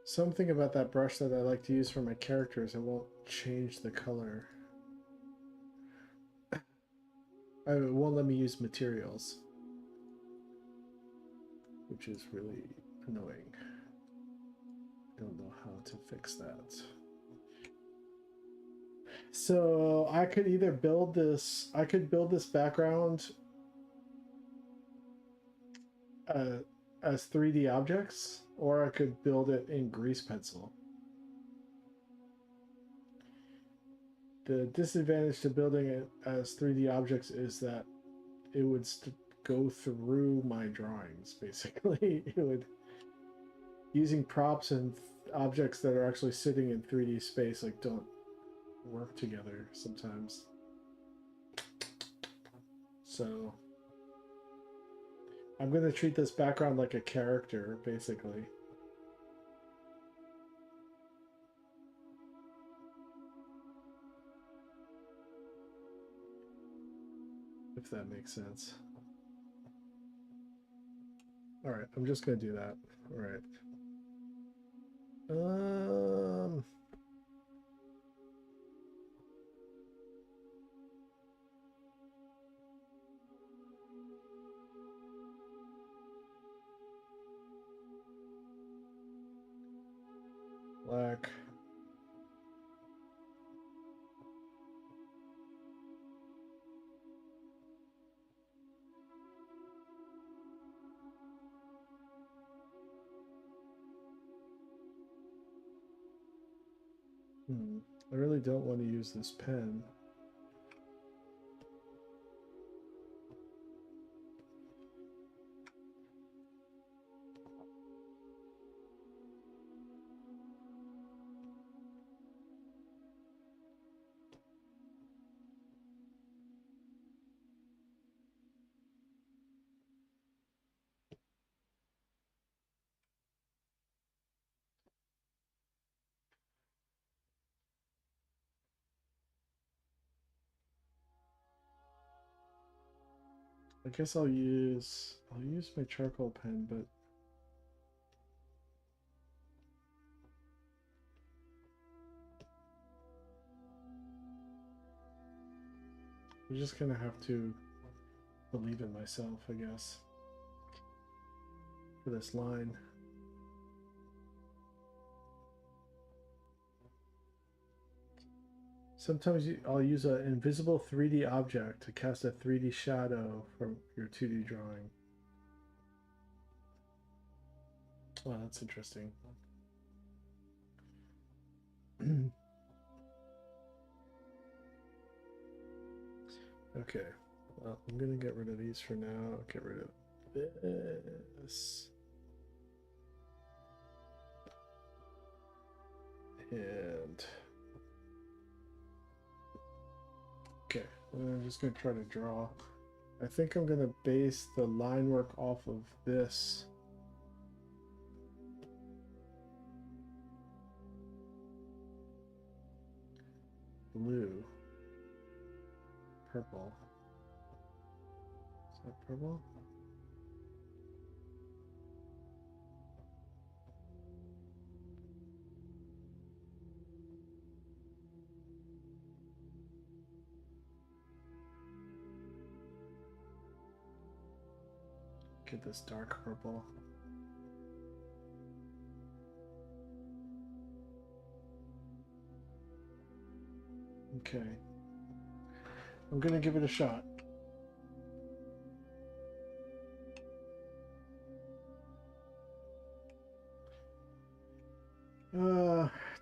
Something about that brush that I like to use for my characters, it won't change the color. It won't let me use materials, which is really annoying. Don't know how to fix that. So I could either build this. I could build this background as 3D objects, or I could build it in grease pencil. The disadvantage to building it as 3D objects is that it would go through my drawings, basically. It would, using props and objects that are actually sitting in 3D space, like, don't work together sometimes. So I'm going to treat this background like a character, basically. If that makes sense. All right, I'm just going to do that. All right. Black. I really don't want to use this pen. I guess I'll use my charcoal pen, but I'm just gonna have to believe in myself, I guess, for this line. Sometimes I'll use an invisible 3D object to cast a 3D shadow from your 2D drawing. Oh, that's interesting. Okay, well, I'm gonna get rid of these for now. Get rid of this. And okay, I'm just gonna try to draw. I think I'm gonna base the line work off of this. Blue. Purple. Is that purple? Get this dark purple. Okay. I'm gonna give it a shot.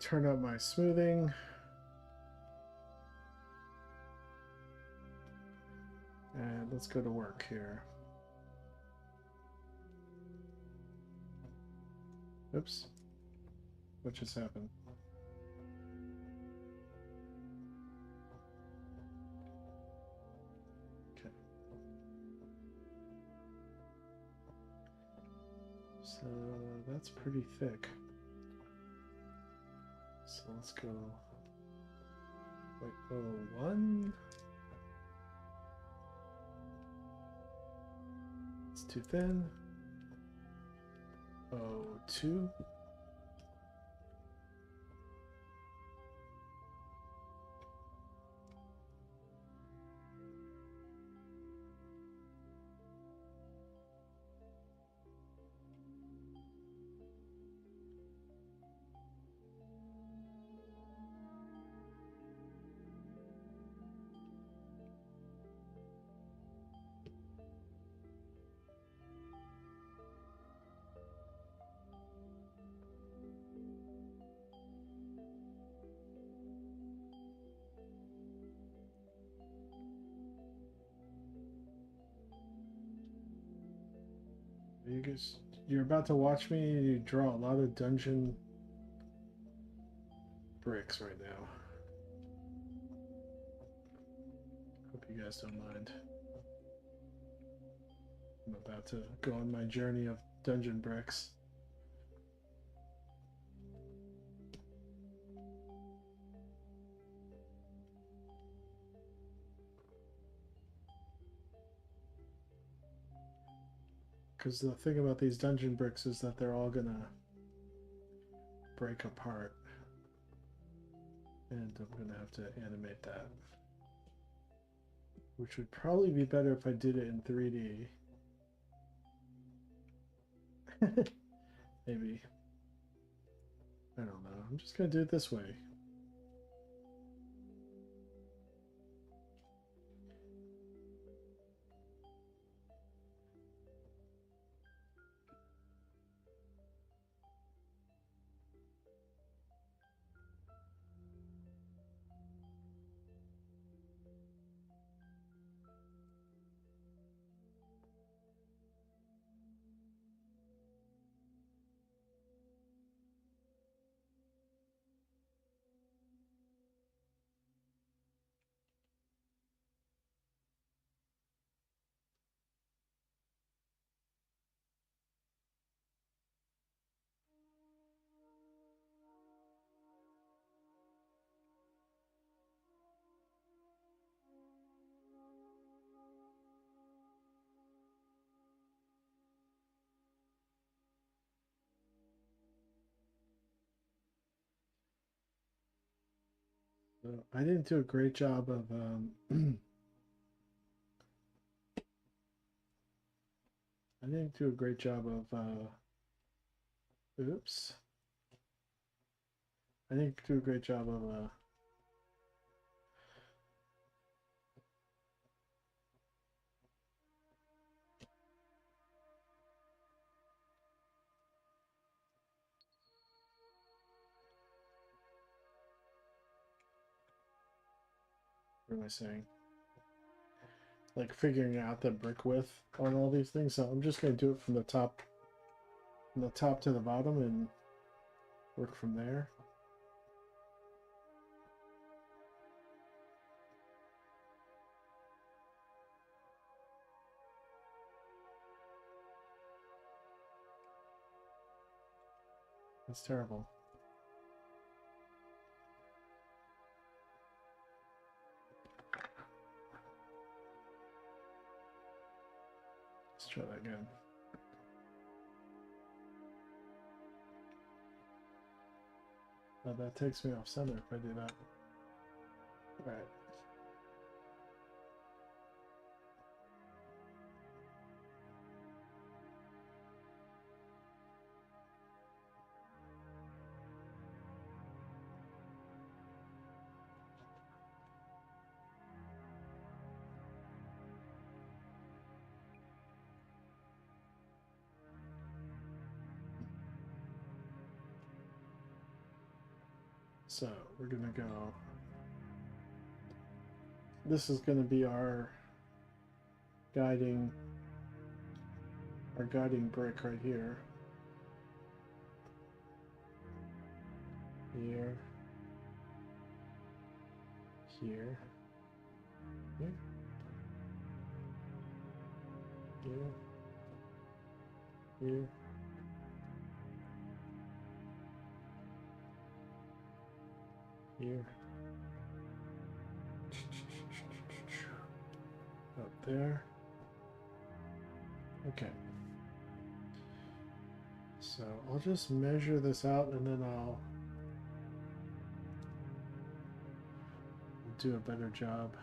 Turn up my smoothing. And let's go to work here. Oops. What just happened? Okay. So that's pretty thick. So let's go. Wait, oh, 1. It's too thin. Oh, 2. You guys, you're about to watch me and you draw a lot of dungeon bricks right now. Hope you guys don't mind. I'm about to go on my journey of dungeon bricks. Because the thing about these dungeon bricks is that they're all gonna break apart. And I'm gonna have to animate that. Which would probably be better if I did it in 3D. Maybe. I don't know. I'm just gonna do it this way. So I didn't do a great job of I didn't do a great job of oops. I didn't do a great job of what am I saying? Like figuring out the brick width on all these things. So I'm just gonna do it from the top to the bottom and work from there. That's terrible. Let's try that again. Oh, that takes me off center if I do that. All right. So we're gonna go. This is gonna be our guiding brick right here. Here. Here. Here. Here. Here. Here. Up there. Okay. So I'll just measure this out and then I'll do a better job.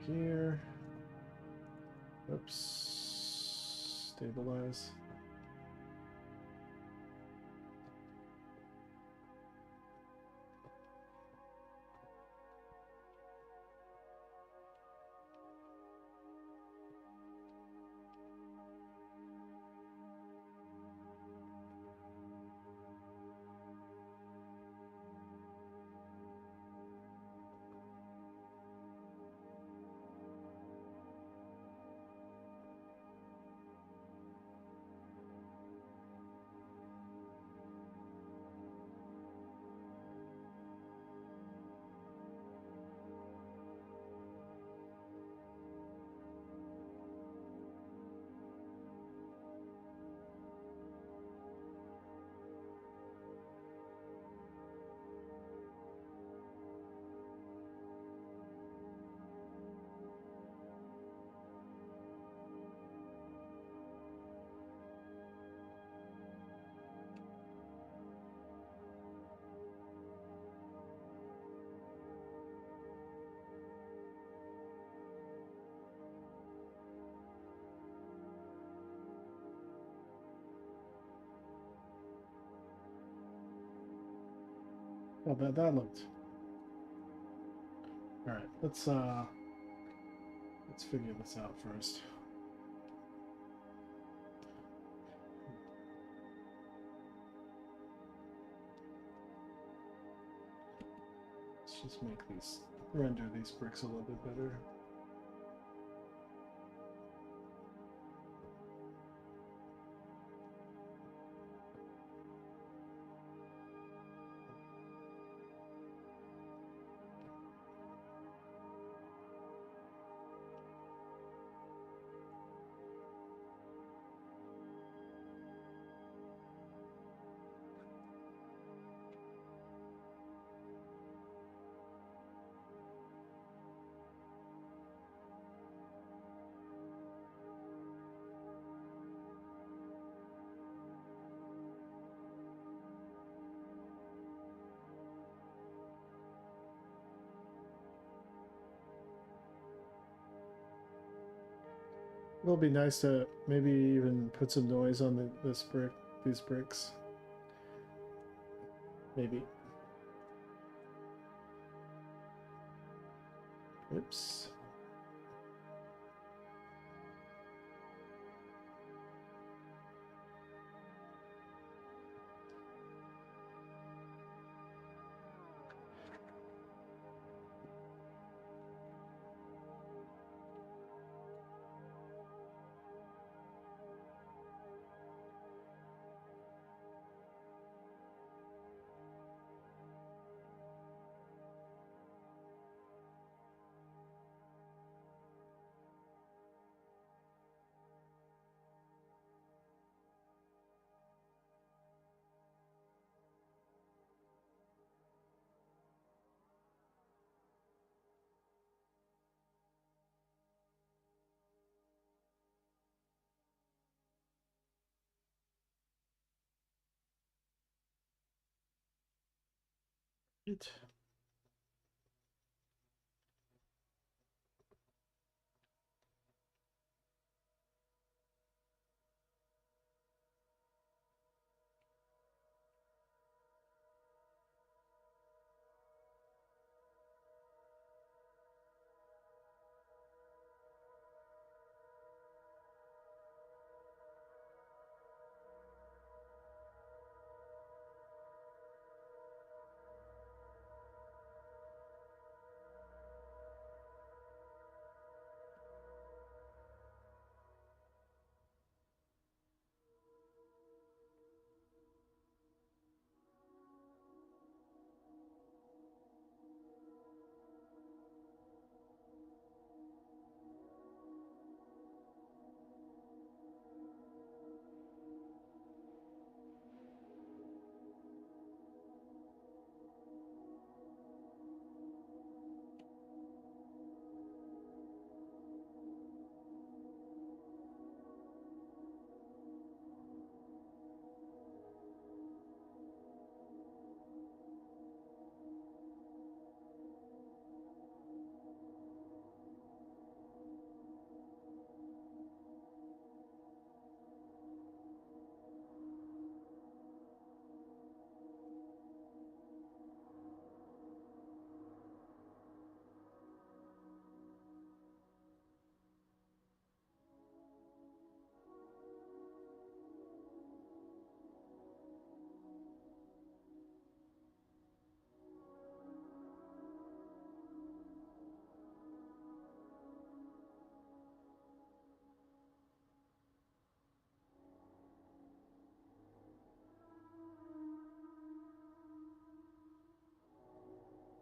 Here. Oops. Stabilize. Oh, that looked. All right, let's figure this out first. Let's just make these render these bricks a little bit better. It'll be nice to maybe even put some noise on these bricks. Maybe. Oops. It.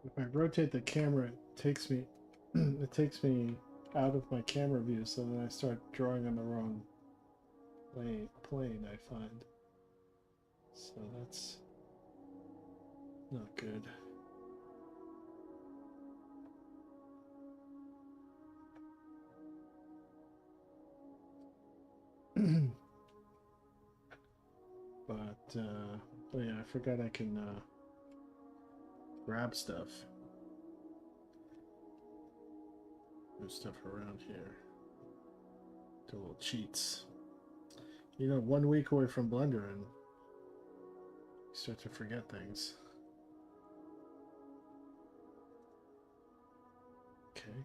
If I rotate the camera, it takes me it takes me out of my camera view, so then I start drawing on the wrong plane, I find. So that's not good. But oh yeah, I forgot I can grab stuff. There's stuff around here. Do little cheats. You know, 1 week away from Blender and you start to forget things. Okay.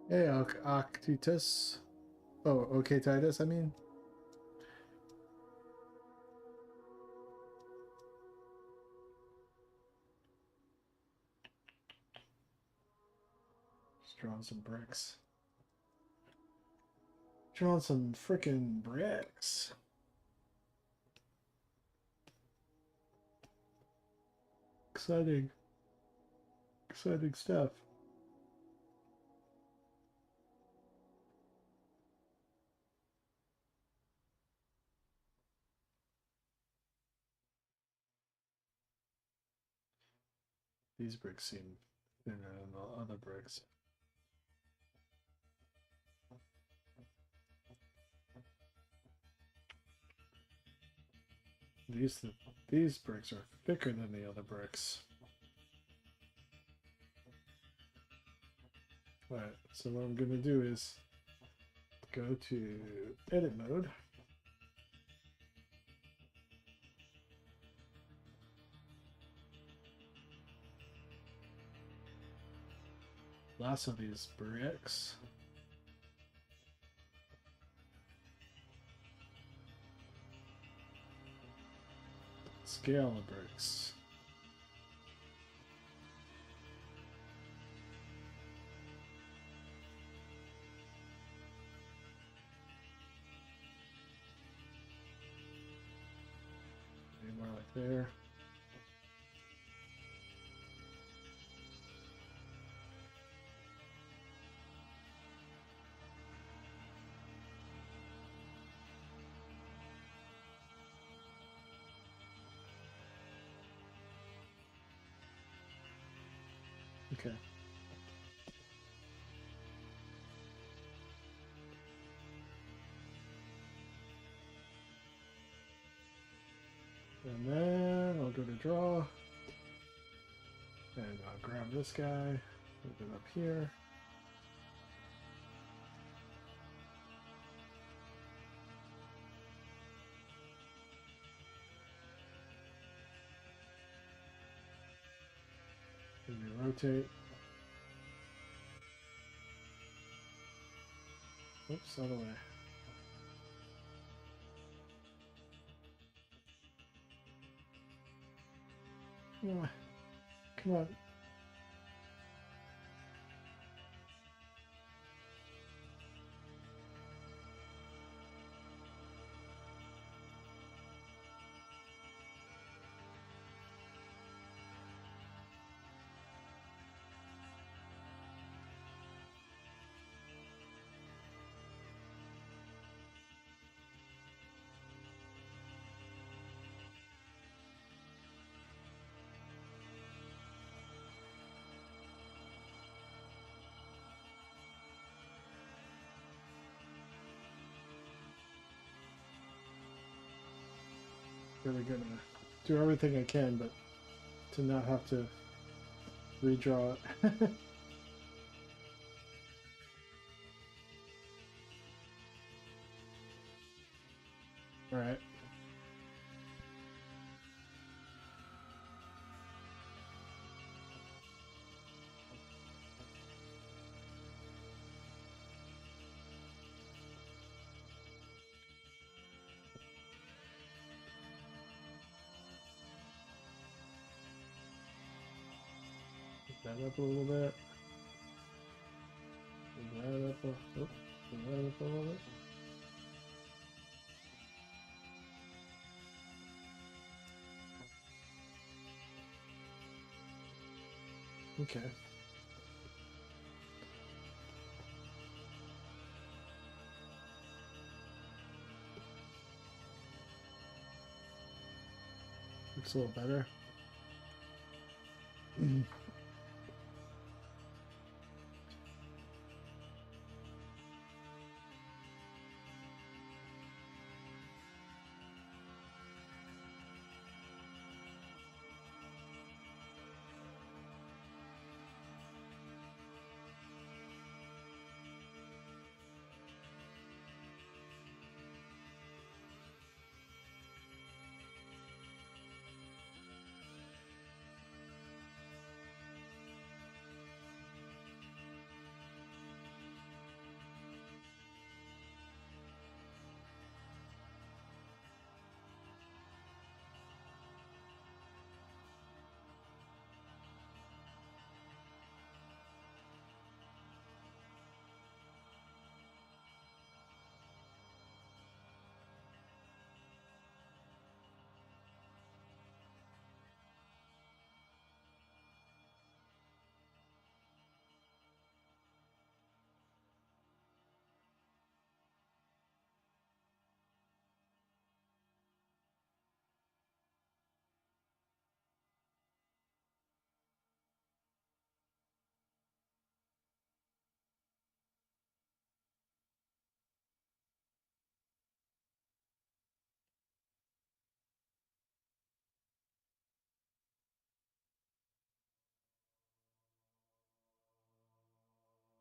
Hey, Octitus. Oh, okay, Titus, I mean. Just drawing some bricks. Drawing some frickin' bricks. Exciting. Exciting stuff. These bricks seem thinner than the other bricks. These bricks are thicker than the other bricks. Alright, so what I'm gonna do is go to edit mode. Lasso these bricks. Scale the bricks. Maybe more like there. Okay. And then I'll go to draw. And I'll grab this guy, move it up here. And we rotate. Oops, out of the way. Come on. Come on. Really gonna do everything I can, but to not have to redraw it. All right. That up a little bit. That up a, oh, that up a little bit. Okay. Looks a little better.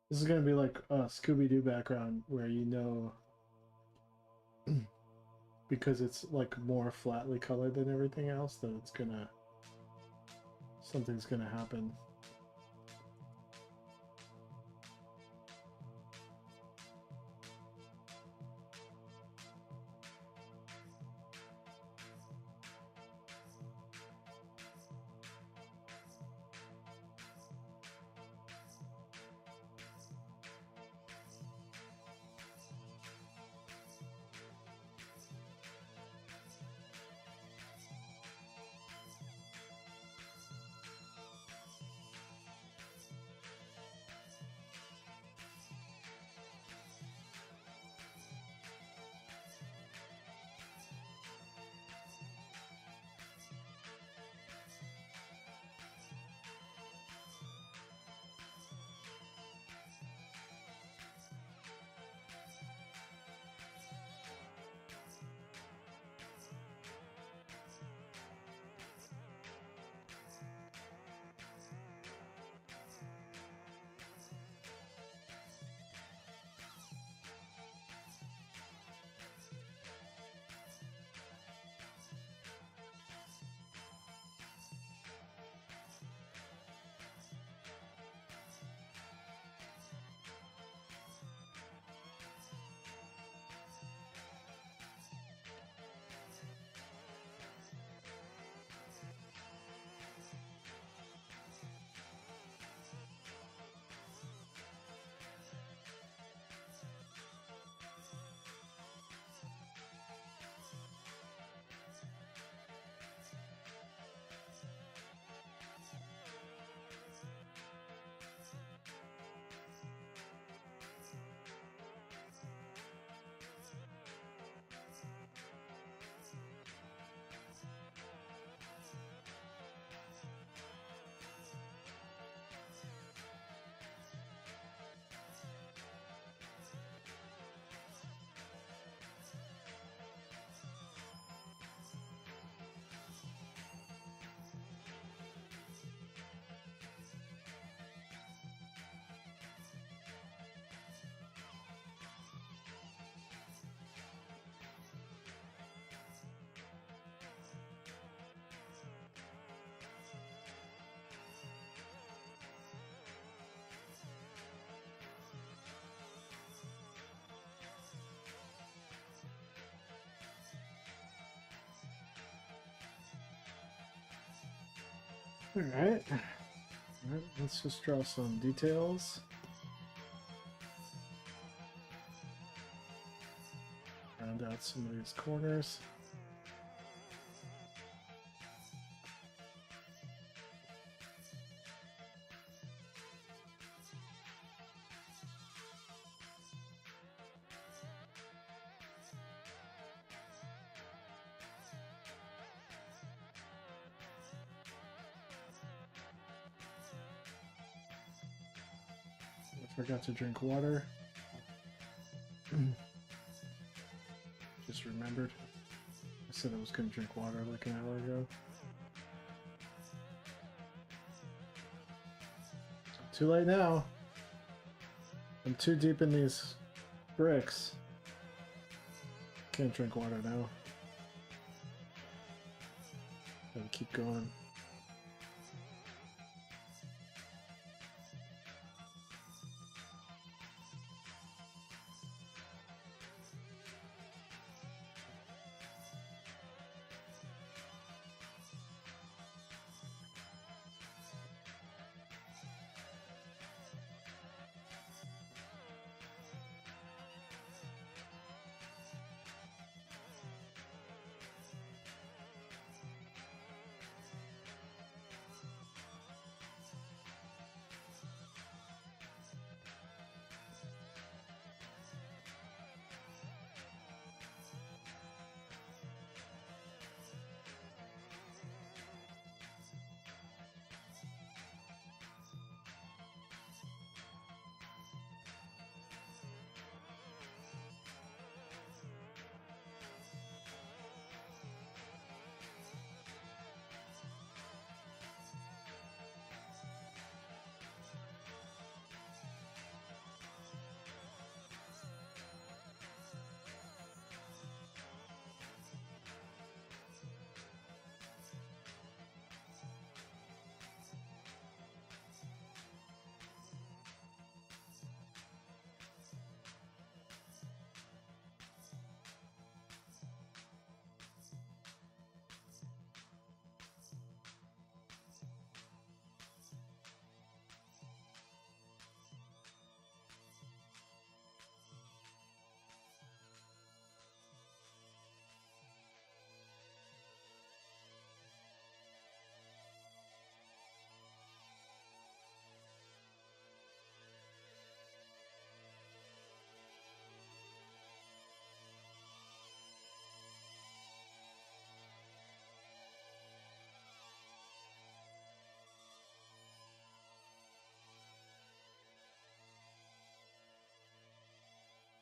This is gonna be like a Scooby-Doo background where you know because it's like more flatly colored than everything else that it's gonna something's gonna happen. Alright. Alright, let's just draw some details. Round out some of these corners. I forgot to drink water. Just remembered. I said I was going to drink water like an hour ago. Too late now. I'm too deep in these bricks. Can't drink water now. Gotta keep going.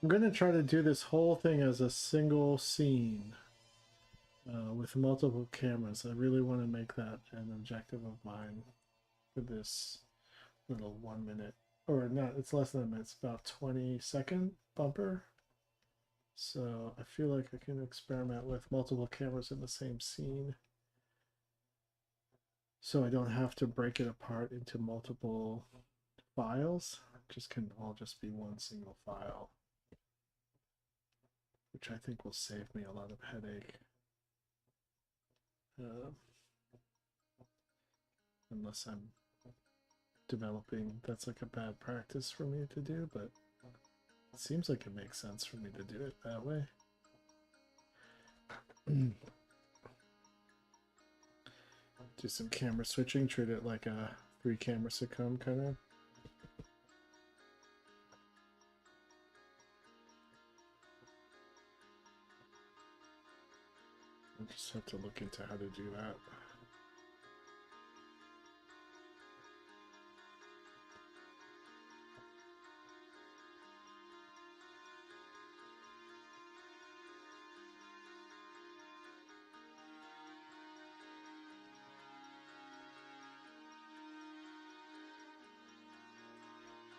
I'm gonna try to do this whole thing as a single scene with multiple cameras. I really want to make that an objective of mine for this little 1 minute, or not, it's less than a minute, it's about 20-second bumper. So I feel like I can experiment with multiple cameras in the same scene, so I don't have to break it apart into multiple files. It just can all just be one single file, which I think will save me a lot of headache. Unless I'm developing, that's like a bad practice for me to do, but it seems like it makes sense for me to do it that way. Do some camera switching, treat it like a 3-camera sitcom kind of. I just have to look into how to do that.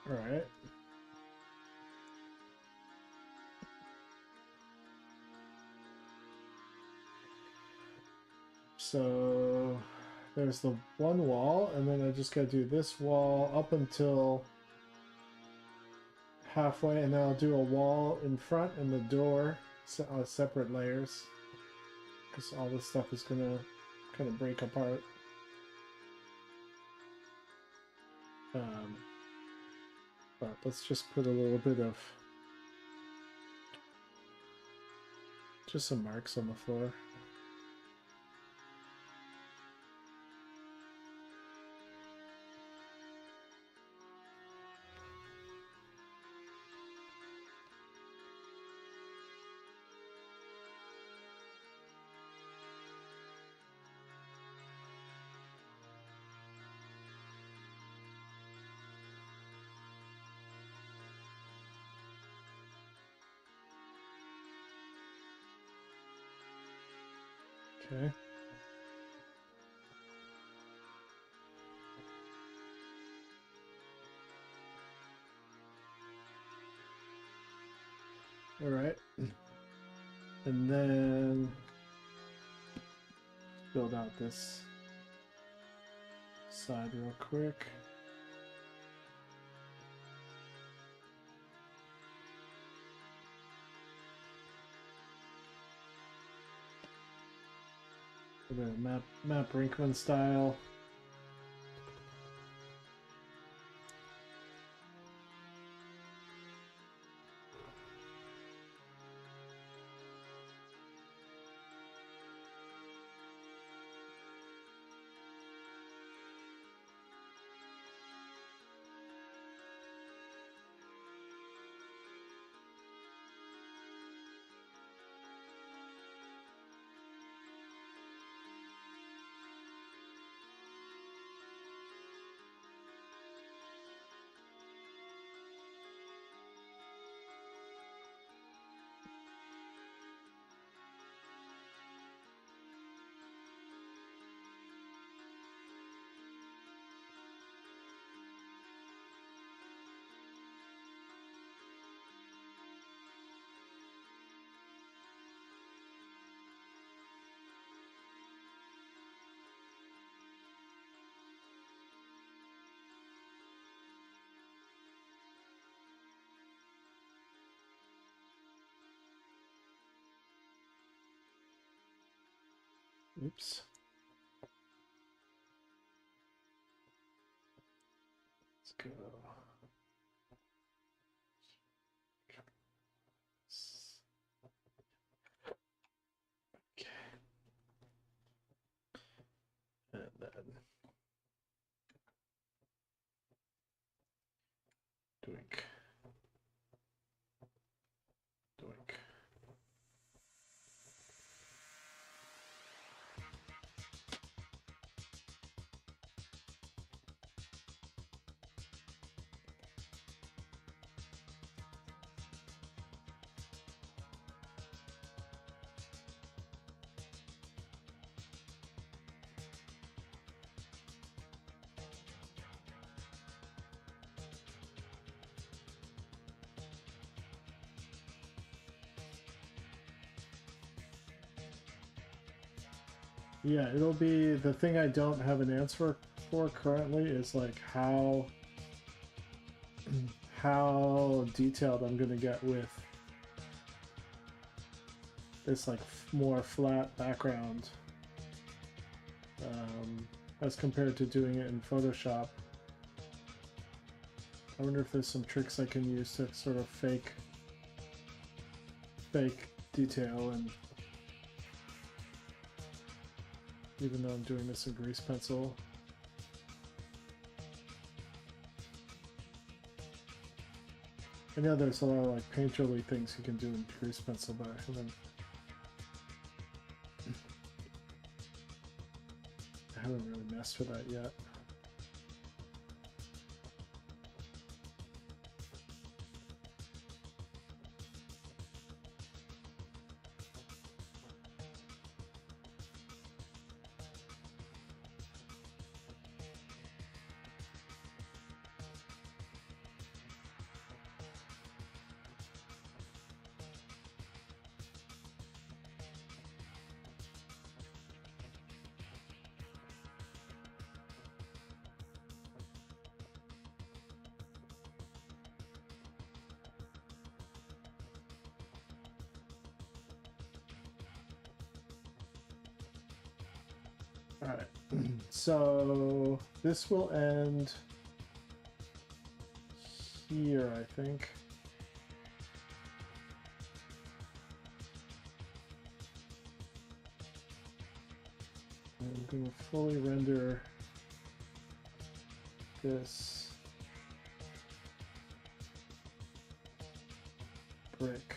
All right. So there's the one wall, and then I just gotta do this wall up until halfway, and then I'll do a wall in front and the door separate layers, because all this stuff is gonna kind of break apart. But let's just put a little bit of just some marks on the floor. Okay. All right. And then build out this side real quick. A bit of map Brinkman style. Oops. Let's go. Okay. And then doink. Doink. Yeah, it'll be the thing I don't have an answer for currently is like how detailed I'm gonna get with this like more flat background as compared to doing it in Photoshop. I wonder if there's some tricks I can use to sort of fake detail, and even though I'm doing this in grease pencil. I know there's a lot of like painterly things you can do in grease pencil, but I haven't really messed with that yet. Alright, so this will end here, I think. I'm going to fully render this brick.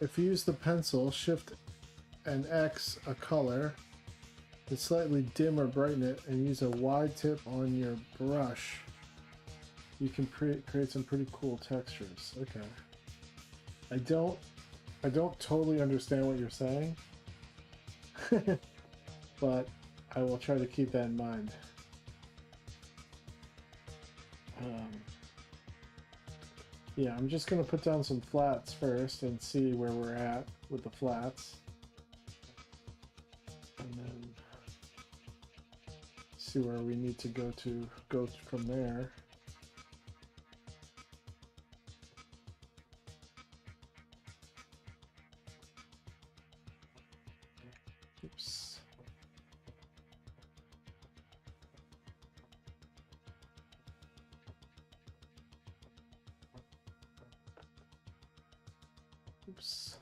If you use the pencil, Shift and X a color to slightly dim or brighten it, and use a wide tip on your brush, you can create some pretty cool textures. Okay. I don't totally understand what you're saying, but I will try to keep that in mind. Yeah, I'm just going to put down some flats first and see where we're at with the flats. And then see where we need to go from there. Oops. Oops.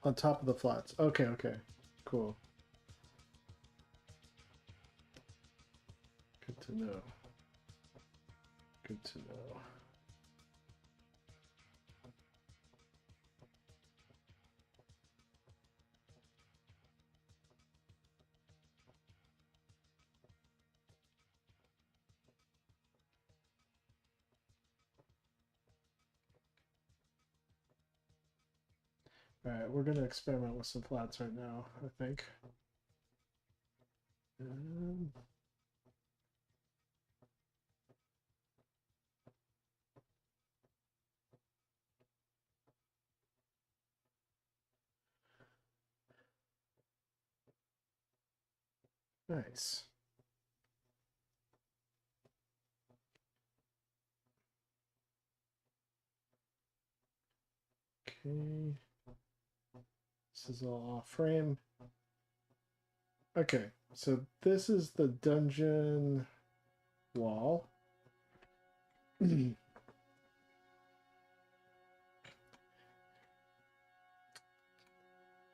On top of the flats. Okay, okay. Cool. Good to know. Good to know. Alright, we're going to experiment with some flats right now, I think. Nice. Okay. This is all off frame. Okay, so this is the dungeon wall.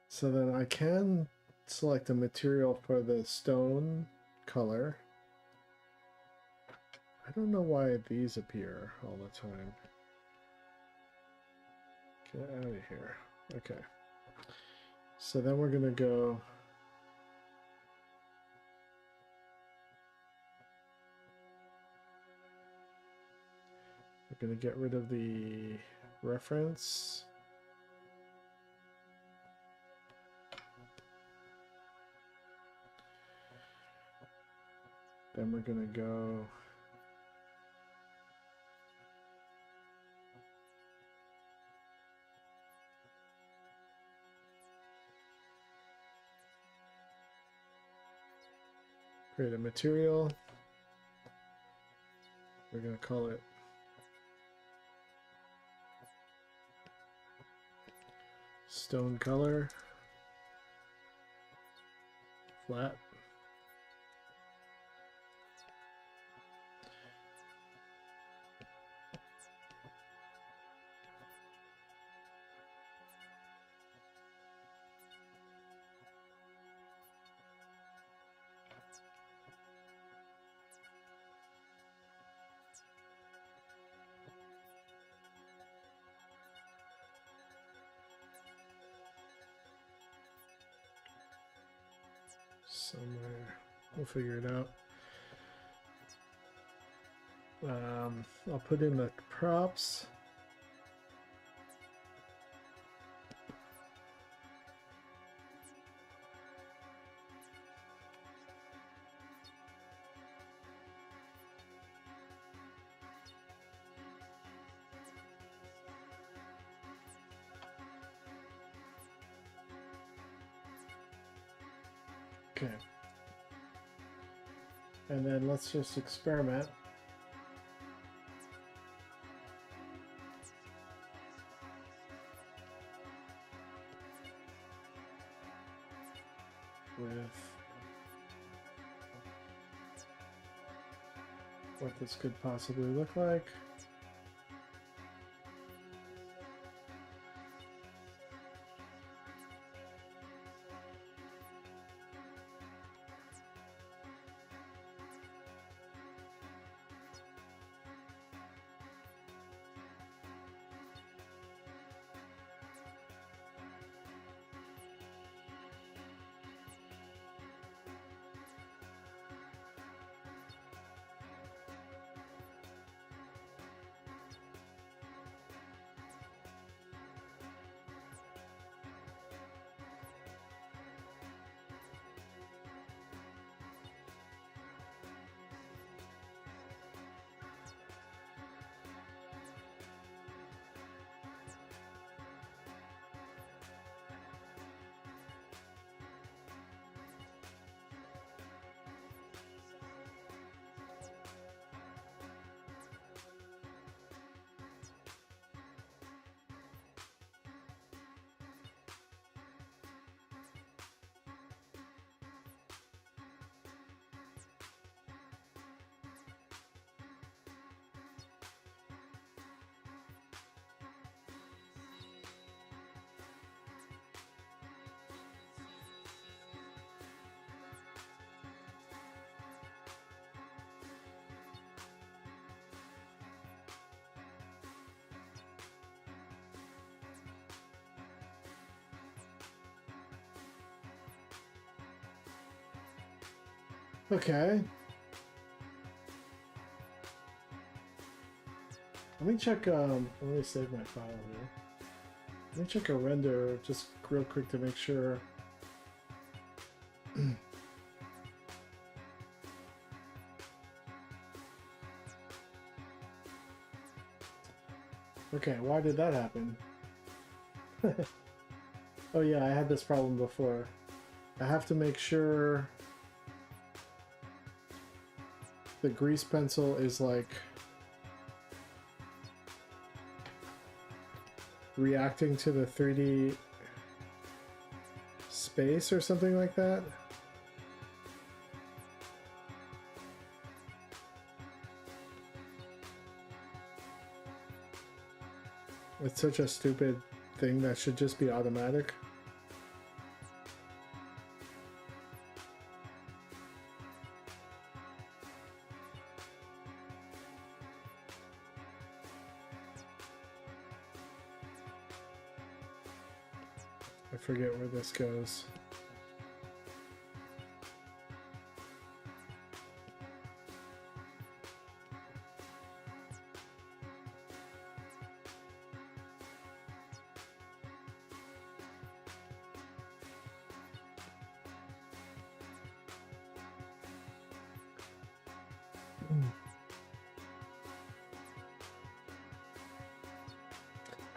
So then I can select a material for the stone color. I don't know why these appear all the time. Get out of here. Okay. So then we're going to go... We're going to get rid of the reference. Then we're going to go... create a material. We're going to call it stone color. flat. Somewhere. We'll figure it out. I'll put in the props. Okay. And then let's just experiment. With what this could possibly look like. Okay. Let me check, let me save my file here. Let me check a render just real quick to make sure. Okay, why did that happen? Oh yeah, I had this problem before. I have to make sure the grease pencil is like reacting to the 3D space or something like that. It's such a stupid thing that should just be automatic. I forget where this goes.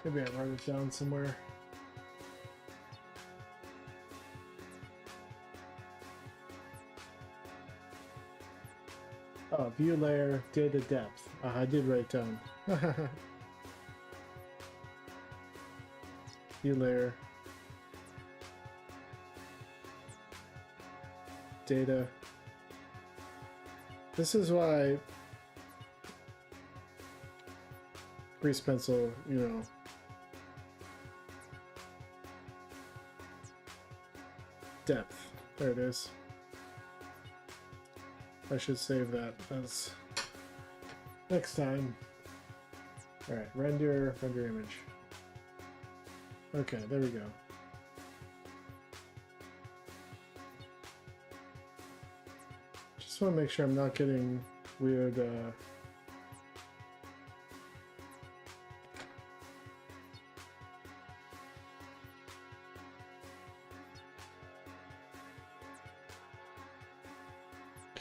Maybe I wrote it down somewhere. Oh, view layer, data depth. I did write down. View layer. data. This is why grease pencil, you know, depth. There it is. I should save that as next time. All right, render image. Okay, there we go. Just want to make sure I'm not getting weird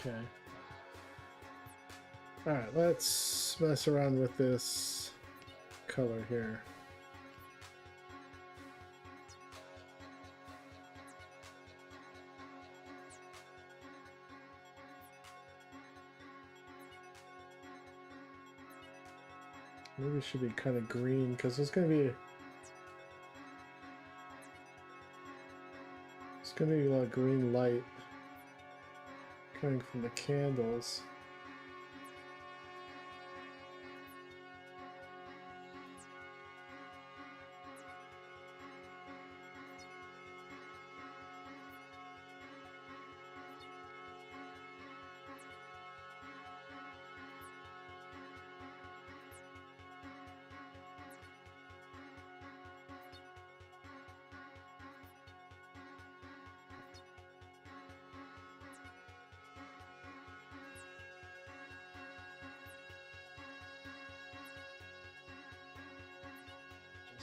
okay. Alright, let's mess around with this color here. Maybe it should be kind of green because it's going to be a lot of green light coming from the candles.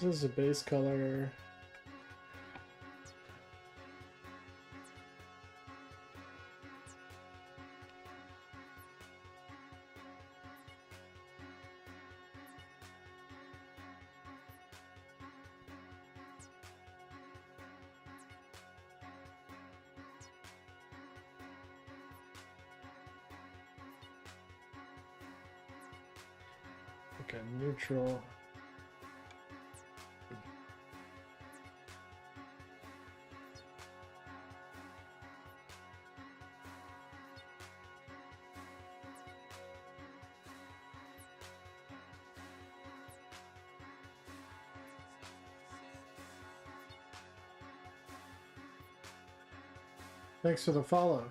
This is a base color. Okay, neutral. Thanks for the follow.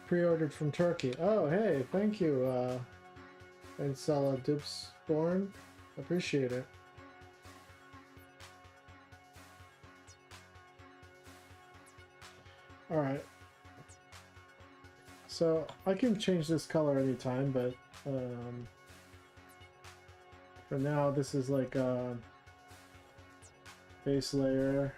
Pre-ordered from Turkey. Oh, hey, thank you, and Salah Dipsborn. Appreciate it. Alright. So, I can change this color anytime, but for now, this is like a base layer.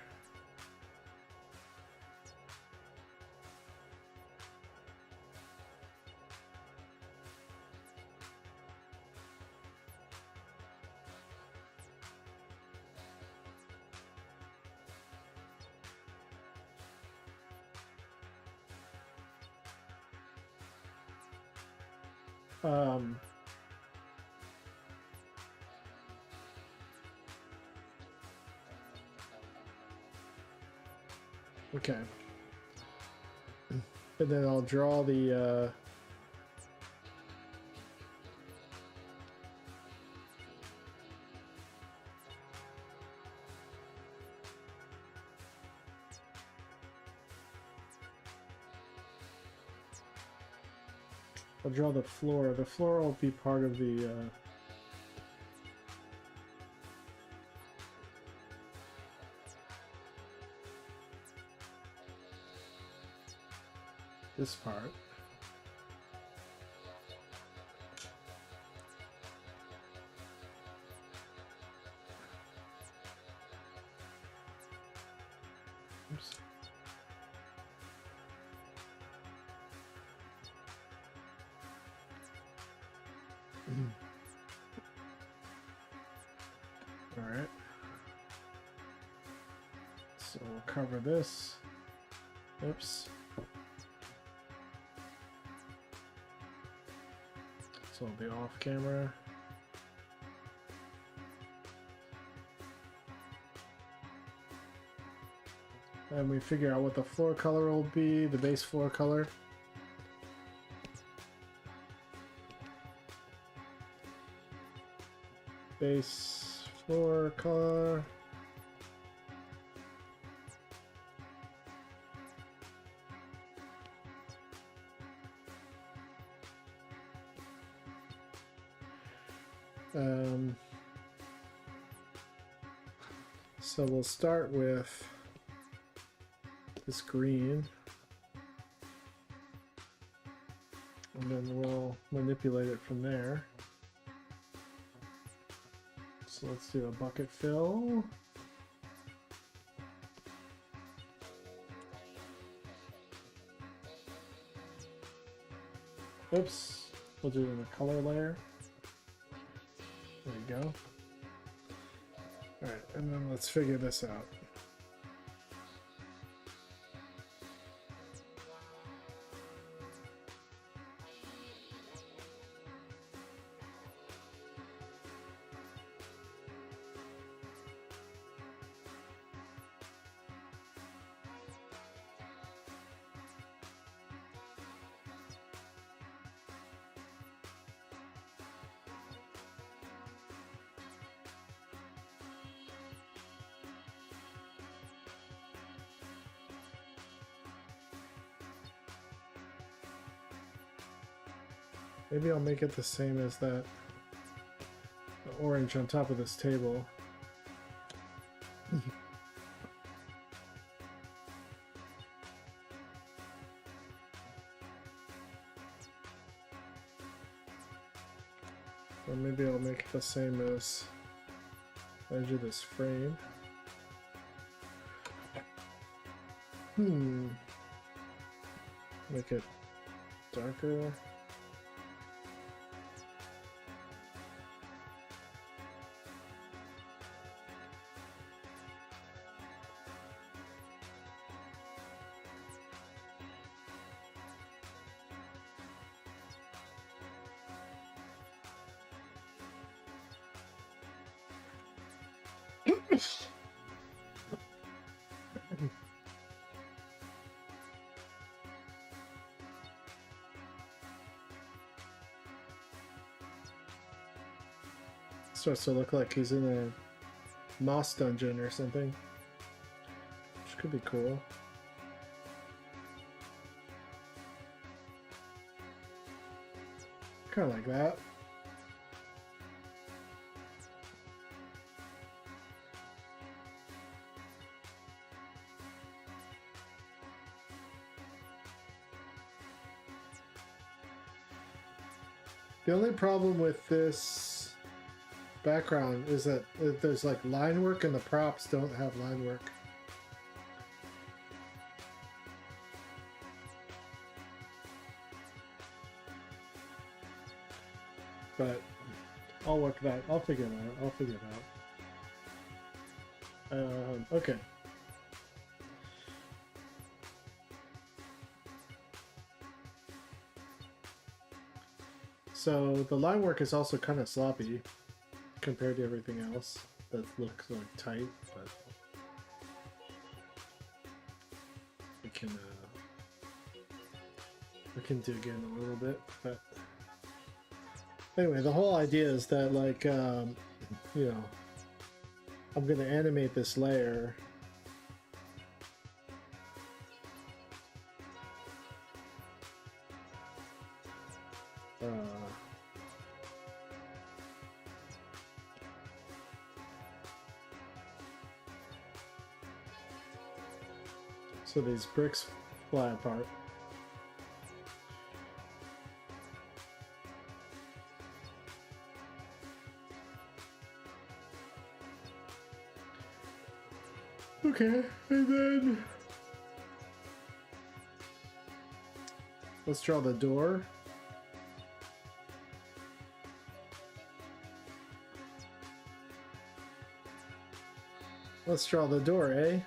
Okay. And then I'll draw the I'll draw the floor. The floor will be part of the this part. Oops. All right. So we'll cover this. Oops. So I'll be off camera. and we figure out what the floor color will be, the base floor color. Base floor color. So we'll start with this green, and then we'll manipulate it from there. So let's do a bucket fill. Oops, we'll do it in the color layer. There you go. Alright, and then let's figure this out. Maybe I'll make it the same as that the orange on top of this table. Or maybe I'll make it the same as the edge of this frame. Make it darker. Starts to look like he's in a moss dungeon or something, which could be cool. Kind of like that. The only problem with this background is that there's like line work and the props don't have line work. But I'll work that. I'll figure it out. I'll figure it out. Okay. So the line work is also kind of sloppy compared to everything else that looks like tight, but we can dig in a little bit. But anyway, the whole idea is that, like, you know, I'm gonna animate this layer. So these bricks fly apart. Okay, and then let's draw the door. Let's draw the door, eh?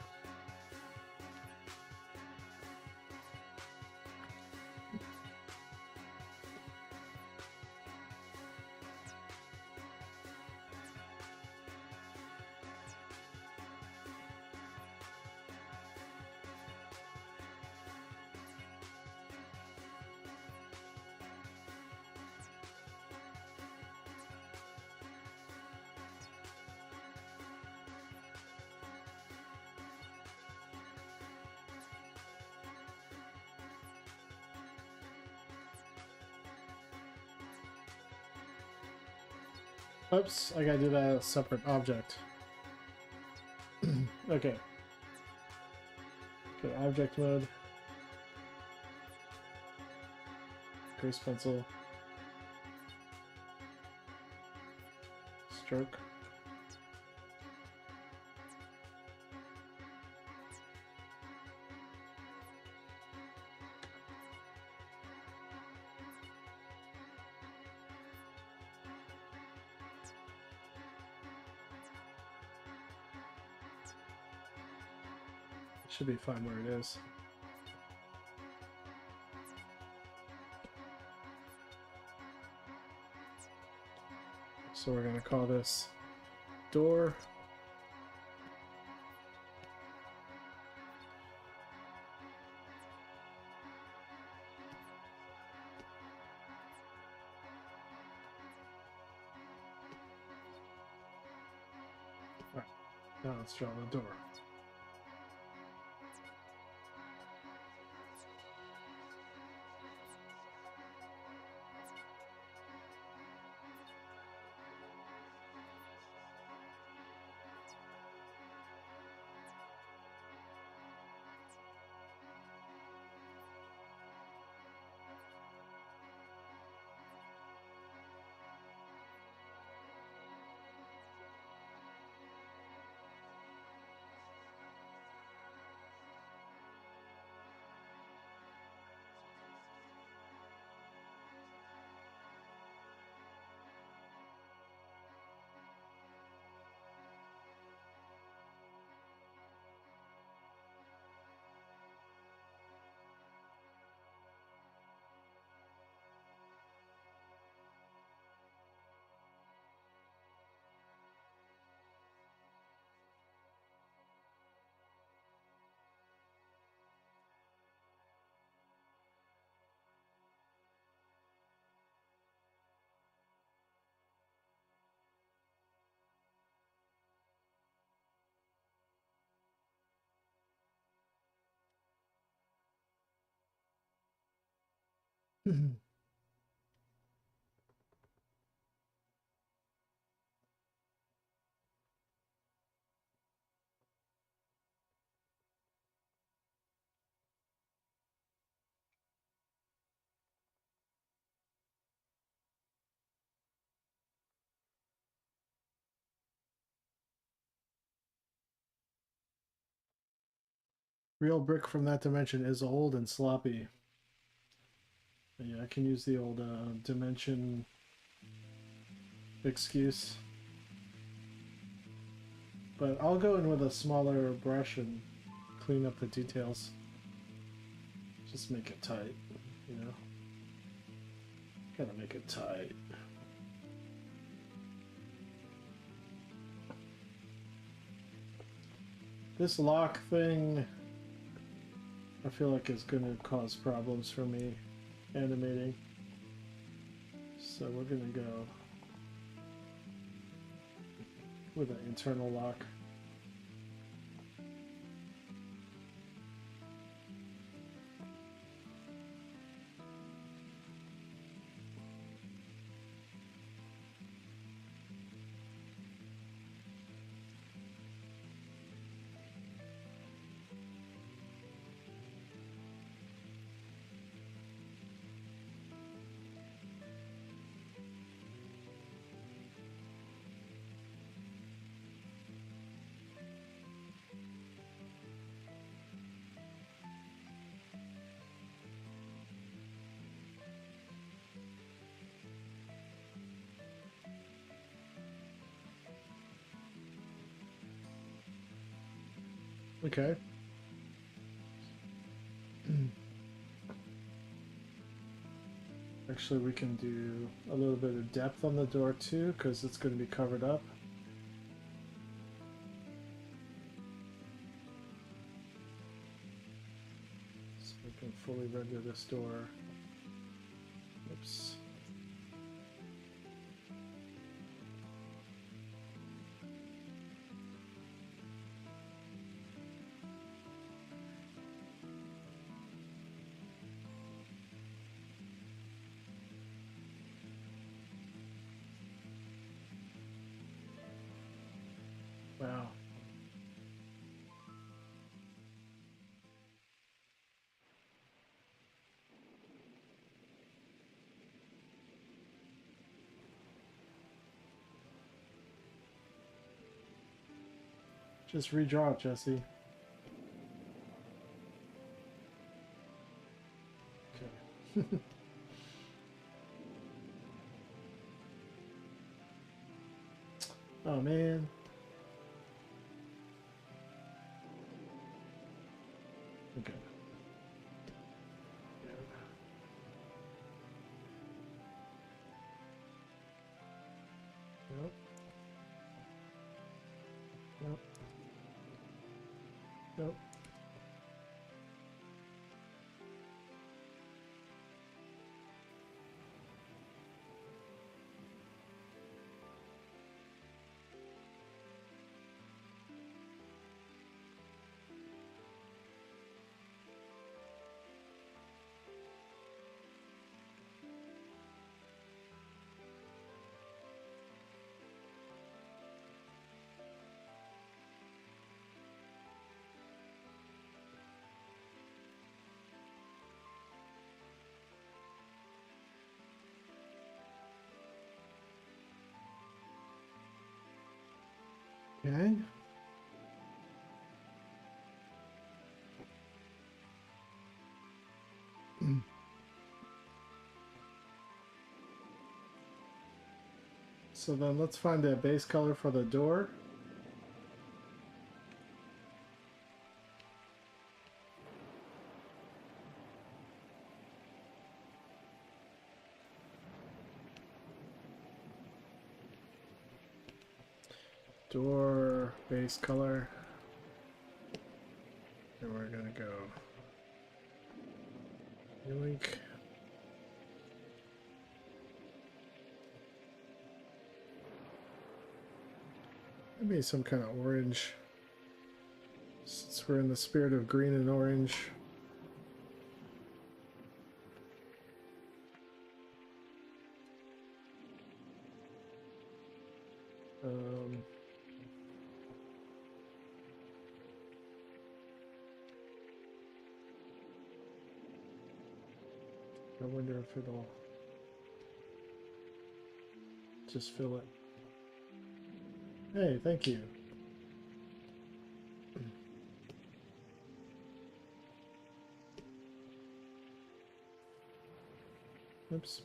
Oops, I gotta do that as a separate object. Okay. Go to object mode. Grease pencil. Stroke. Should be fine where it is. So we're gonna call this door. All right, now let's draw the door. Real brick from that dimension is old and sloppy. Yeah, I can use the old dimension excuse. But I'll go in with a smaller brush and clean up the details. Just make it tight, you know? Gotta make it tight. This lock thing, I feel like is gonna cause problems for me animating. So we're gonna go with an internal lock. Okay. Actually, we can do a little bit of depth on the door too, because it's going to be covered up. So we can fully render this door. Oops. Wow. Just redraw it, Jesse. Okay. Oh man. Okay. Yep. Yep. Yep. Okay. So then let's find a base color for the door. Door base color. And we're gonna go link. Maybe some kind of orange. Since we're in the spirit of green and orange. I wonder if it'll just fill it. Hey, thank you. Oops.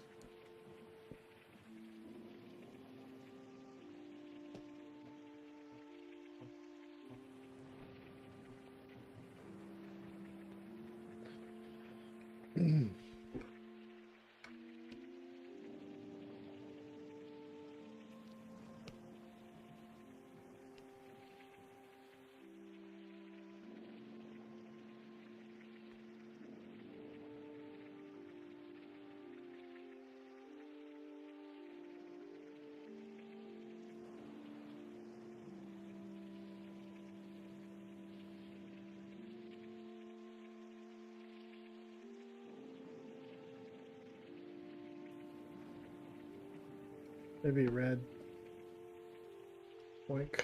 Maybe red. Boink.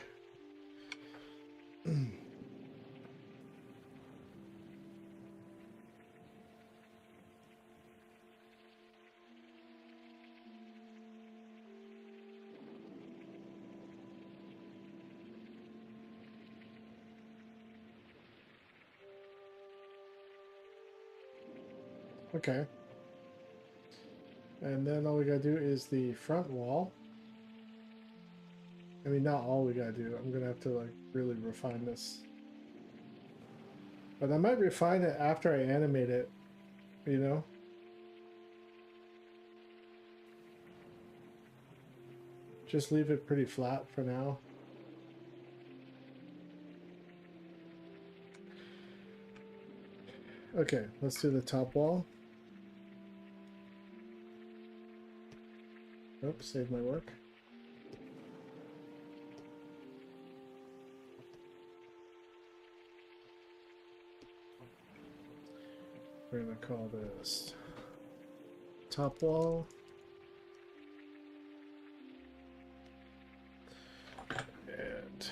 Okay. And then all we gotta do is the front wall. I mean, not all we gotta do. I'm gonna have to like really refine this. But I might refine it after I animate it, you know? Just leave it pretty flat for now. Okay, let's do the top wall. Oops, saved my work. We're gonna call this top wall. And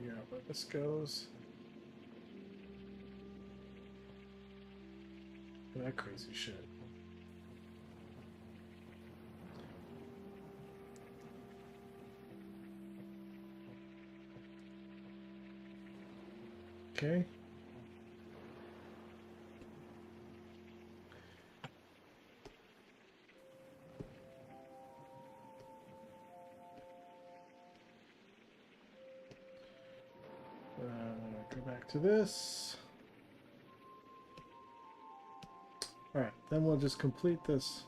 figure out where this goes. Look at that crazy shit. Okay. Go back to this. Alright, then we'll just complete this.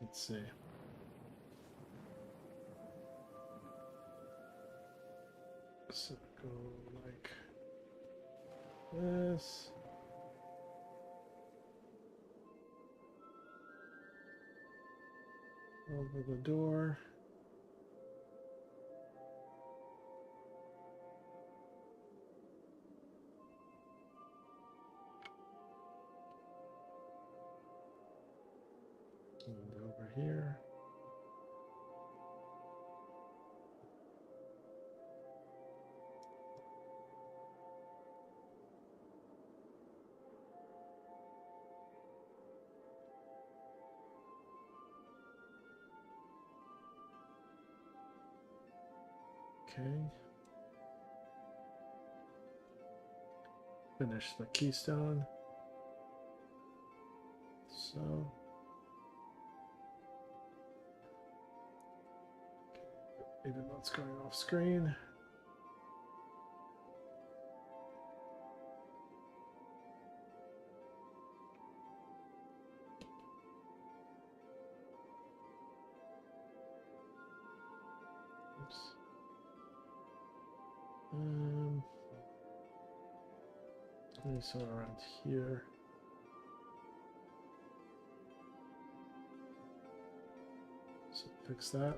Let's see. So go like this. Over the door. And over here. Okay. Finish the keystone. So. Even though it's going off screen. Oops. Maybe somewhere around here. So fix that.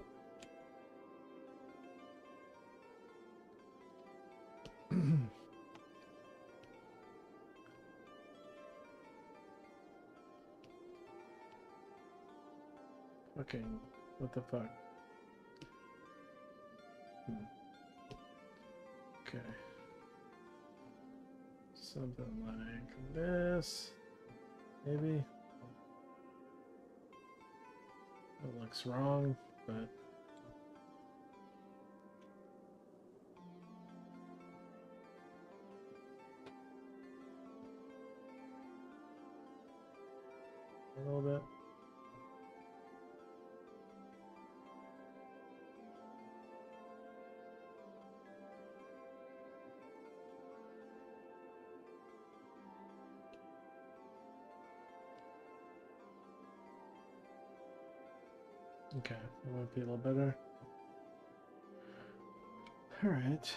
Okay, what the fuck? Okay. Something like this. Maybe. That looks wrong, but a little bit. Okay, that might be a little better. All right.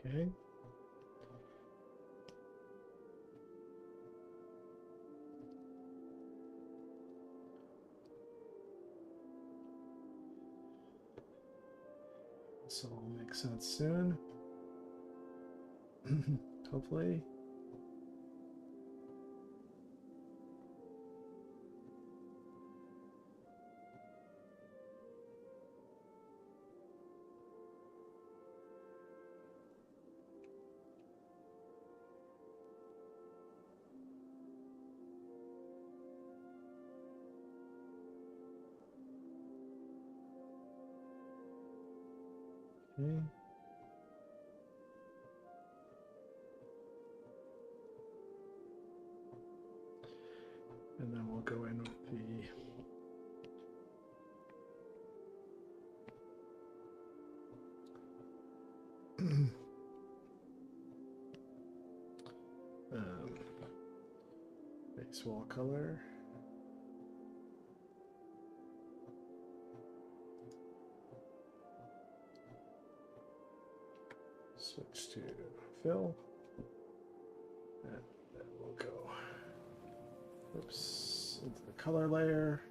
Okay. This will make sense soon. Hopefully. Okay. go in with the base wall color. Switch to fill. And then we'll go, oops, into the color layer.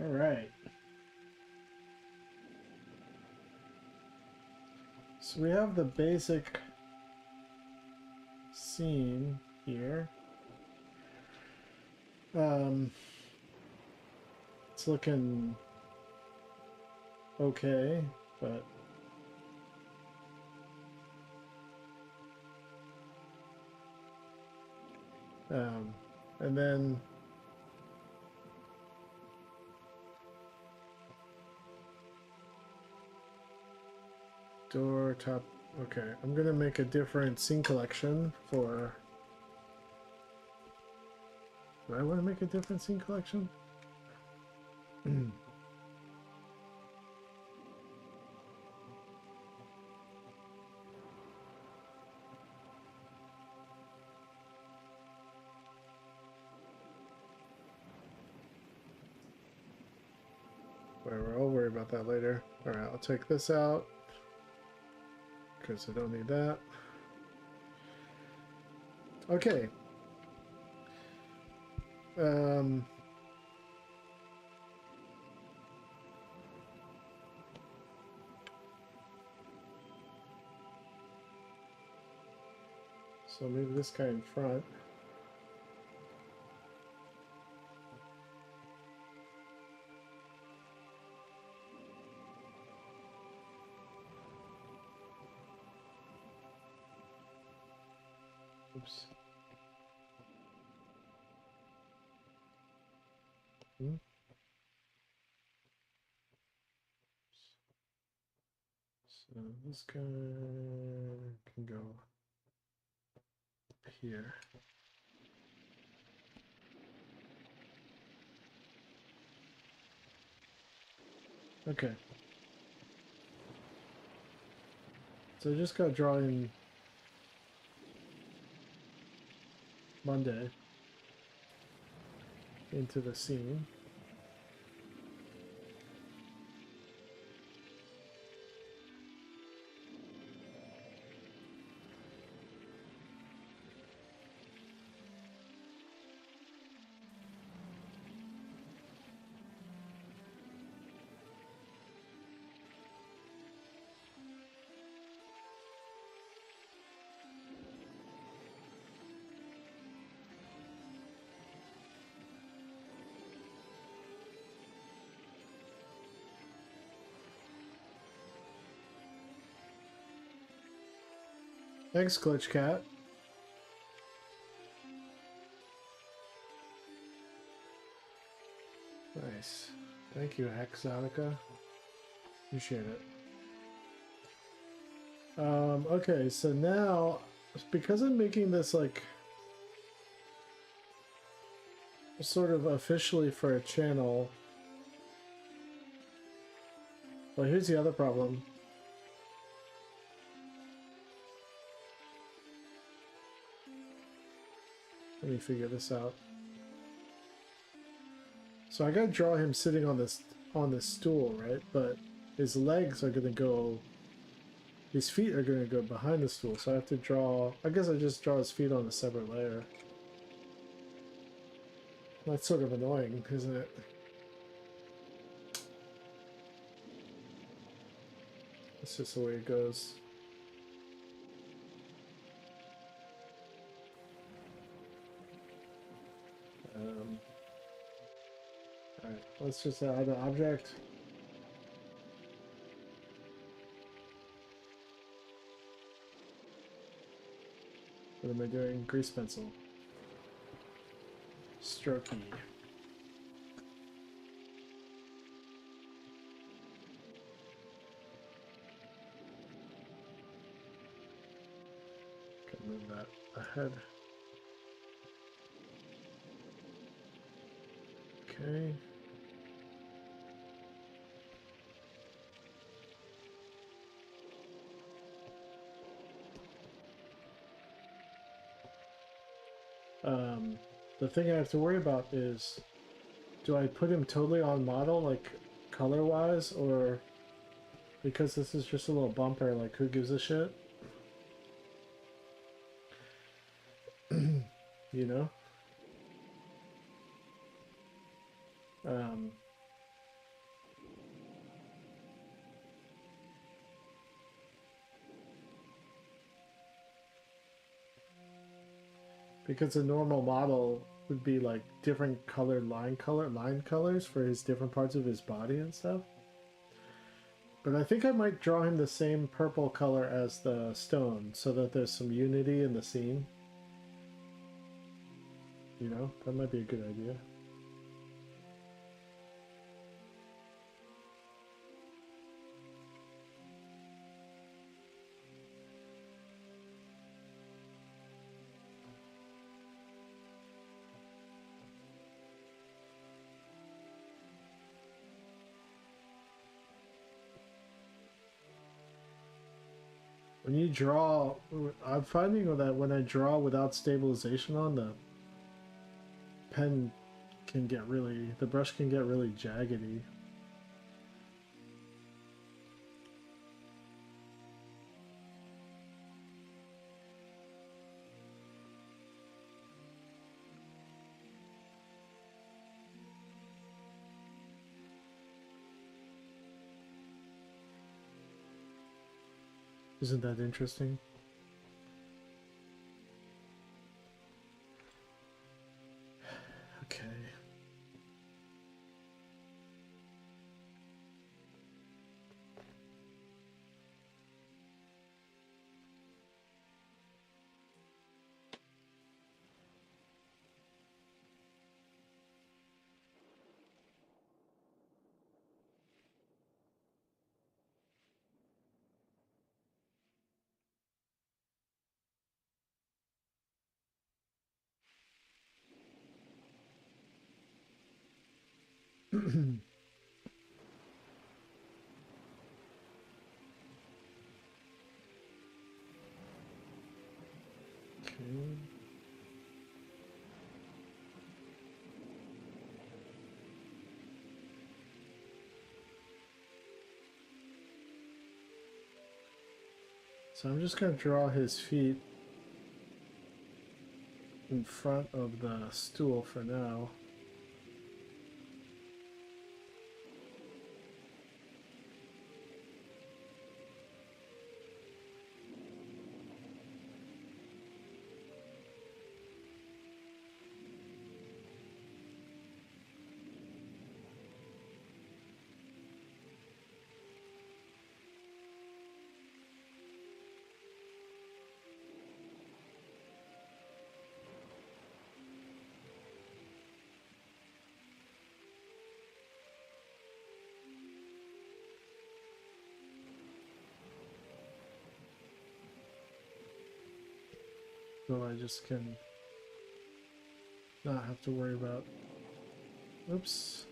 All right. So we have the basic scene here. It's looking okay, but and then door top. Okay, I'm gonna make a different scene collection for. Do I want to make a different scene collection? Whatever, I'll worry about that later. Alright, I'll take this out because I don't need that. Okay. So leave this guy in front. Oops. So this guy can go here. Okay. So I just got drawing Monday into the scene. Thanks, Glitch Cat. Nice. Thank you, Hexotica. Appreciate it. Okay, so now, because I'm making this like sort of officially for a channel, well, here's the other problem. Let me figure this out. So I gotta draw him sitting on this stool, right? But his legs are gonna go His feet are going to go behind the stool, so I have to draw... I guess I just draw his feet on a separate layer. That's sort of annoying, isn't it? It's just the way it goes. Alright, let's just add an object. What am I doing? Grease pencil. Strokey. Okay, move that ahead. Okay. The thing I have to worry about is, do I put him totally on model, like color-wise, or because this is just a little bumper, like who gives a shit? You know? Because a normal model would be like different colored line colors for his different parts of his body and stuff. But I think I might draw him the same purple color as the stone so that there's some unity in the scene. You know, that might be a good idea. When you draw, I'm finding that when I draw without stabilization on, the pen can get really, the brush can get really jaggedy. Isn't that interesting? Okay. Okay. So I'm just going to draw his feet in front of the stool for now. So I just can not have to worry about, oops,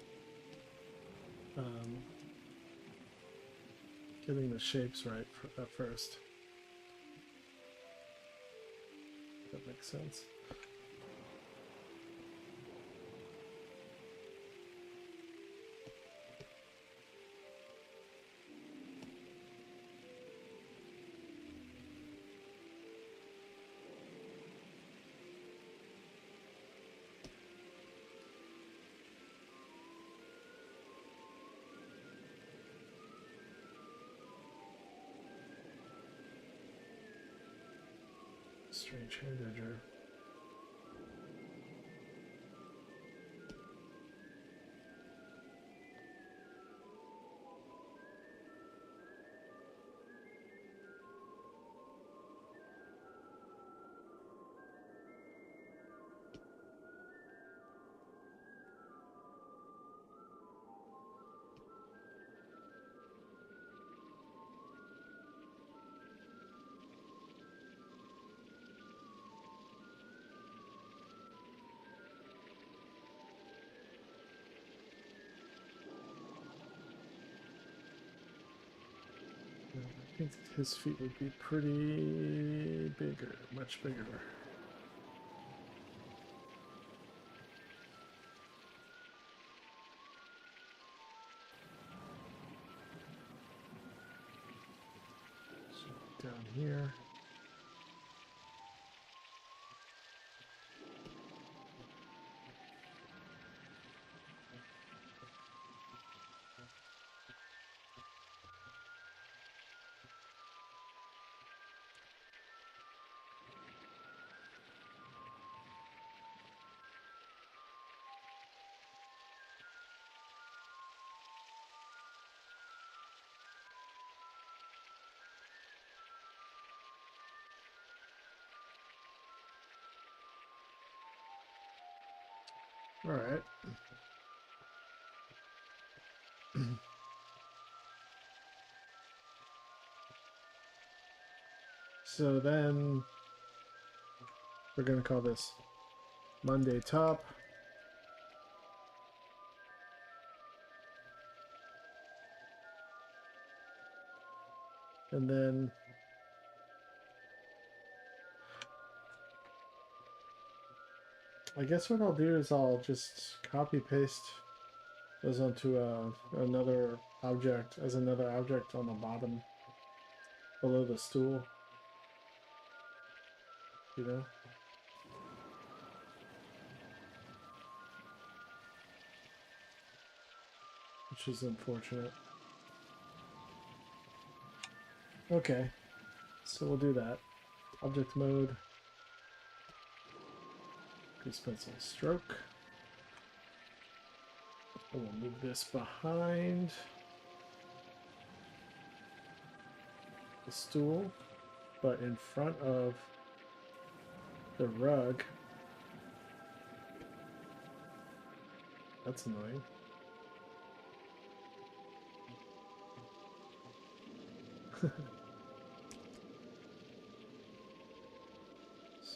getting the shapes right at first. That makes sense. Strange Handager. I think his feet would be pretty bigger, much bigger. So down here. All right. So then we're going to call this Monday top. And then I guess what I'll do is I'll just copy paste those onto another object as another object on the bottom below the stool. You know? Which is unfortunate. Okay, so we'll do that. Object mode. Grease pencil stroke. And we'll move this behind the stool, but in front of the rug. That's annoying. So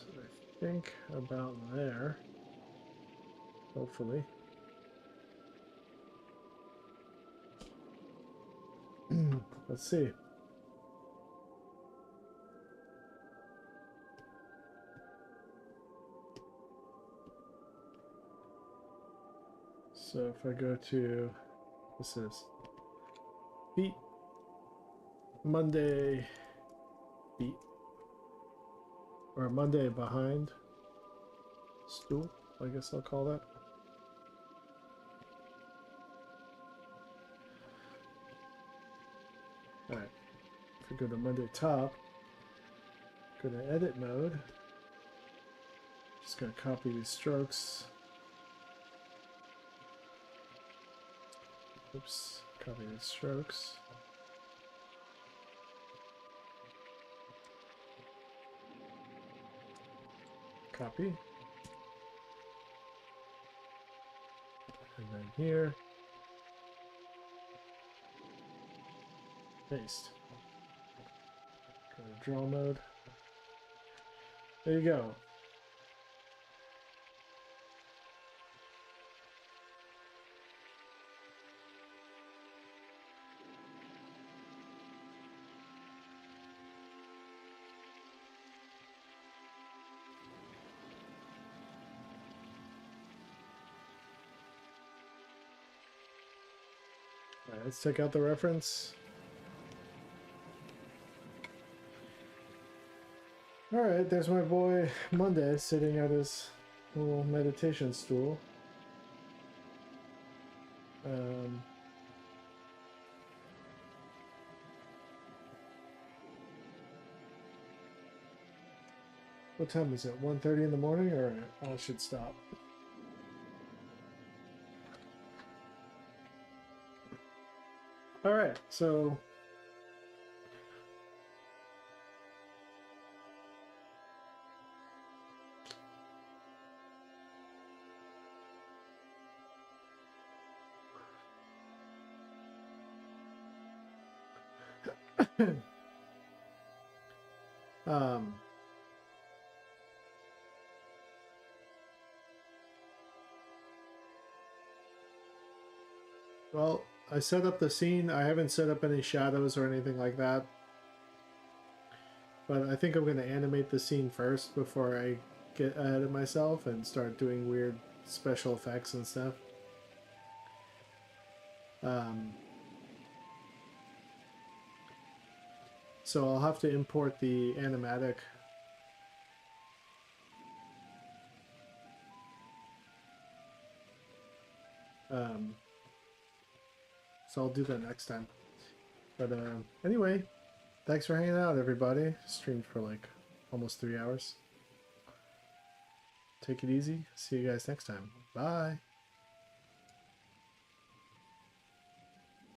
I think about there, hopefully. Let's see. So if I go to, this is feet, Monday feet, or Monday behind stool, I guess I'll call that. Alright, if we go to Monday top, go to edit mode, just gonna copy these strokes. Oops, copy these strokes. Copy. And then here, paste. Go to draw mode. There you go. All right, let's take out the reference. All right, there's my boy Monday sitting at his little meditation stool. What time is it? 1:30 in the morning, or I should stop? All right, so um, well, I set up the scene. I haven't set up any shadows or anything like that. But I think I'm going to animate the scene first before I get ahead of myself and start doing weird special effects and stuff. So I'll have to import the animatic. So I'll do that next time. But anyway, thanks for hanging out, everybody. Streamed for like almost 3 hours. Take it easy. See you guys next time. Bye.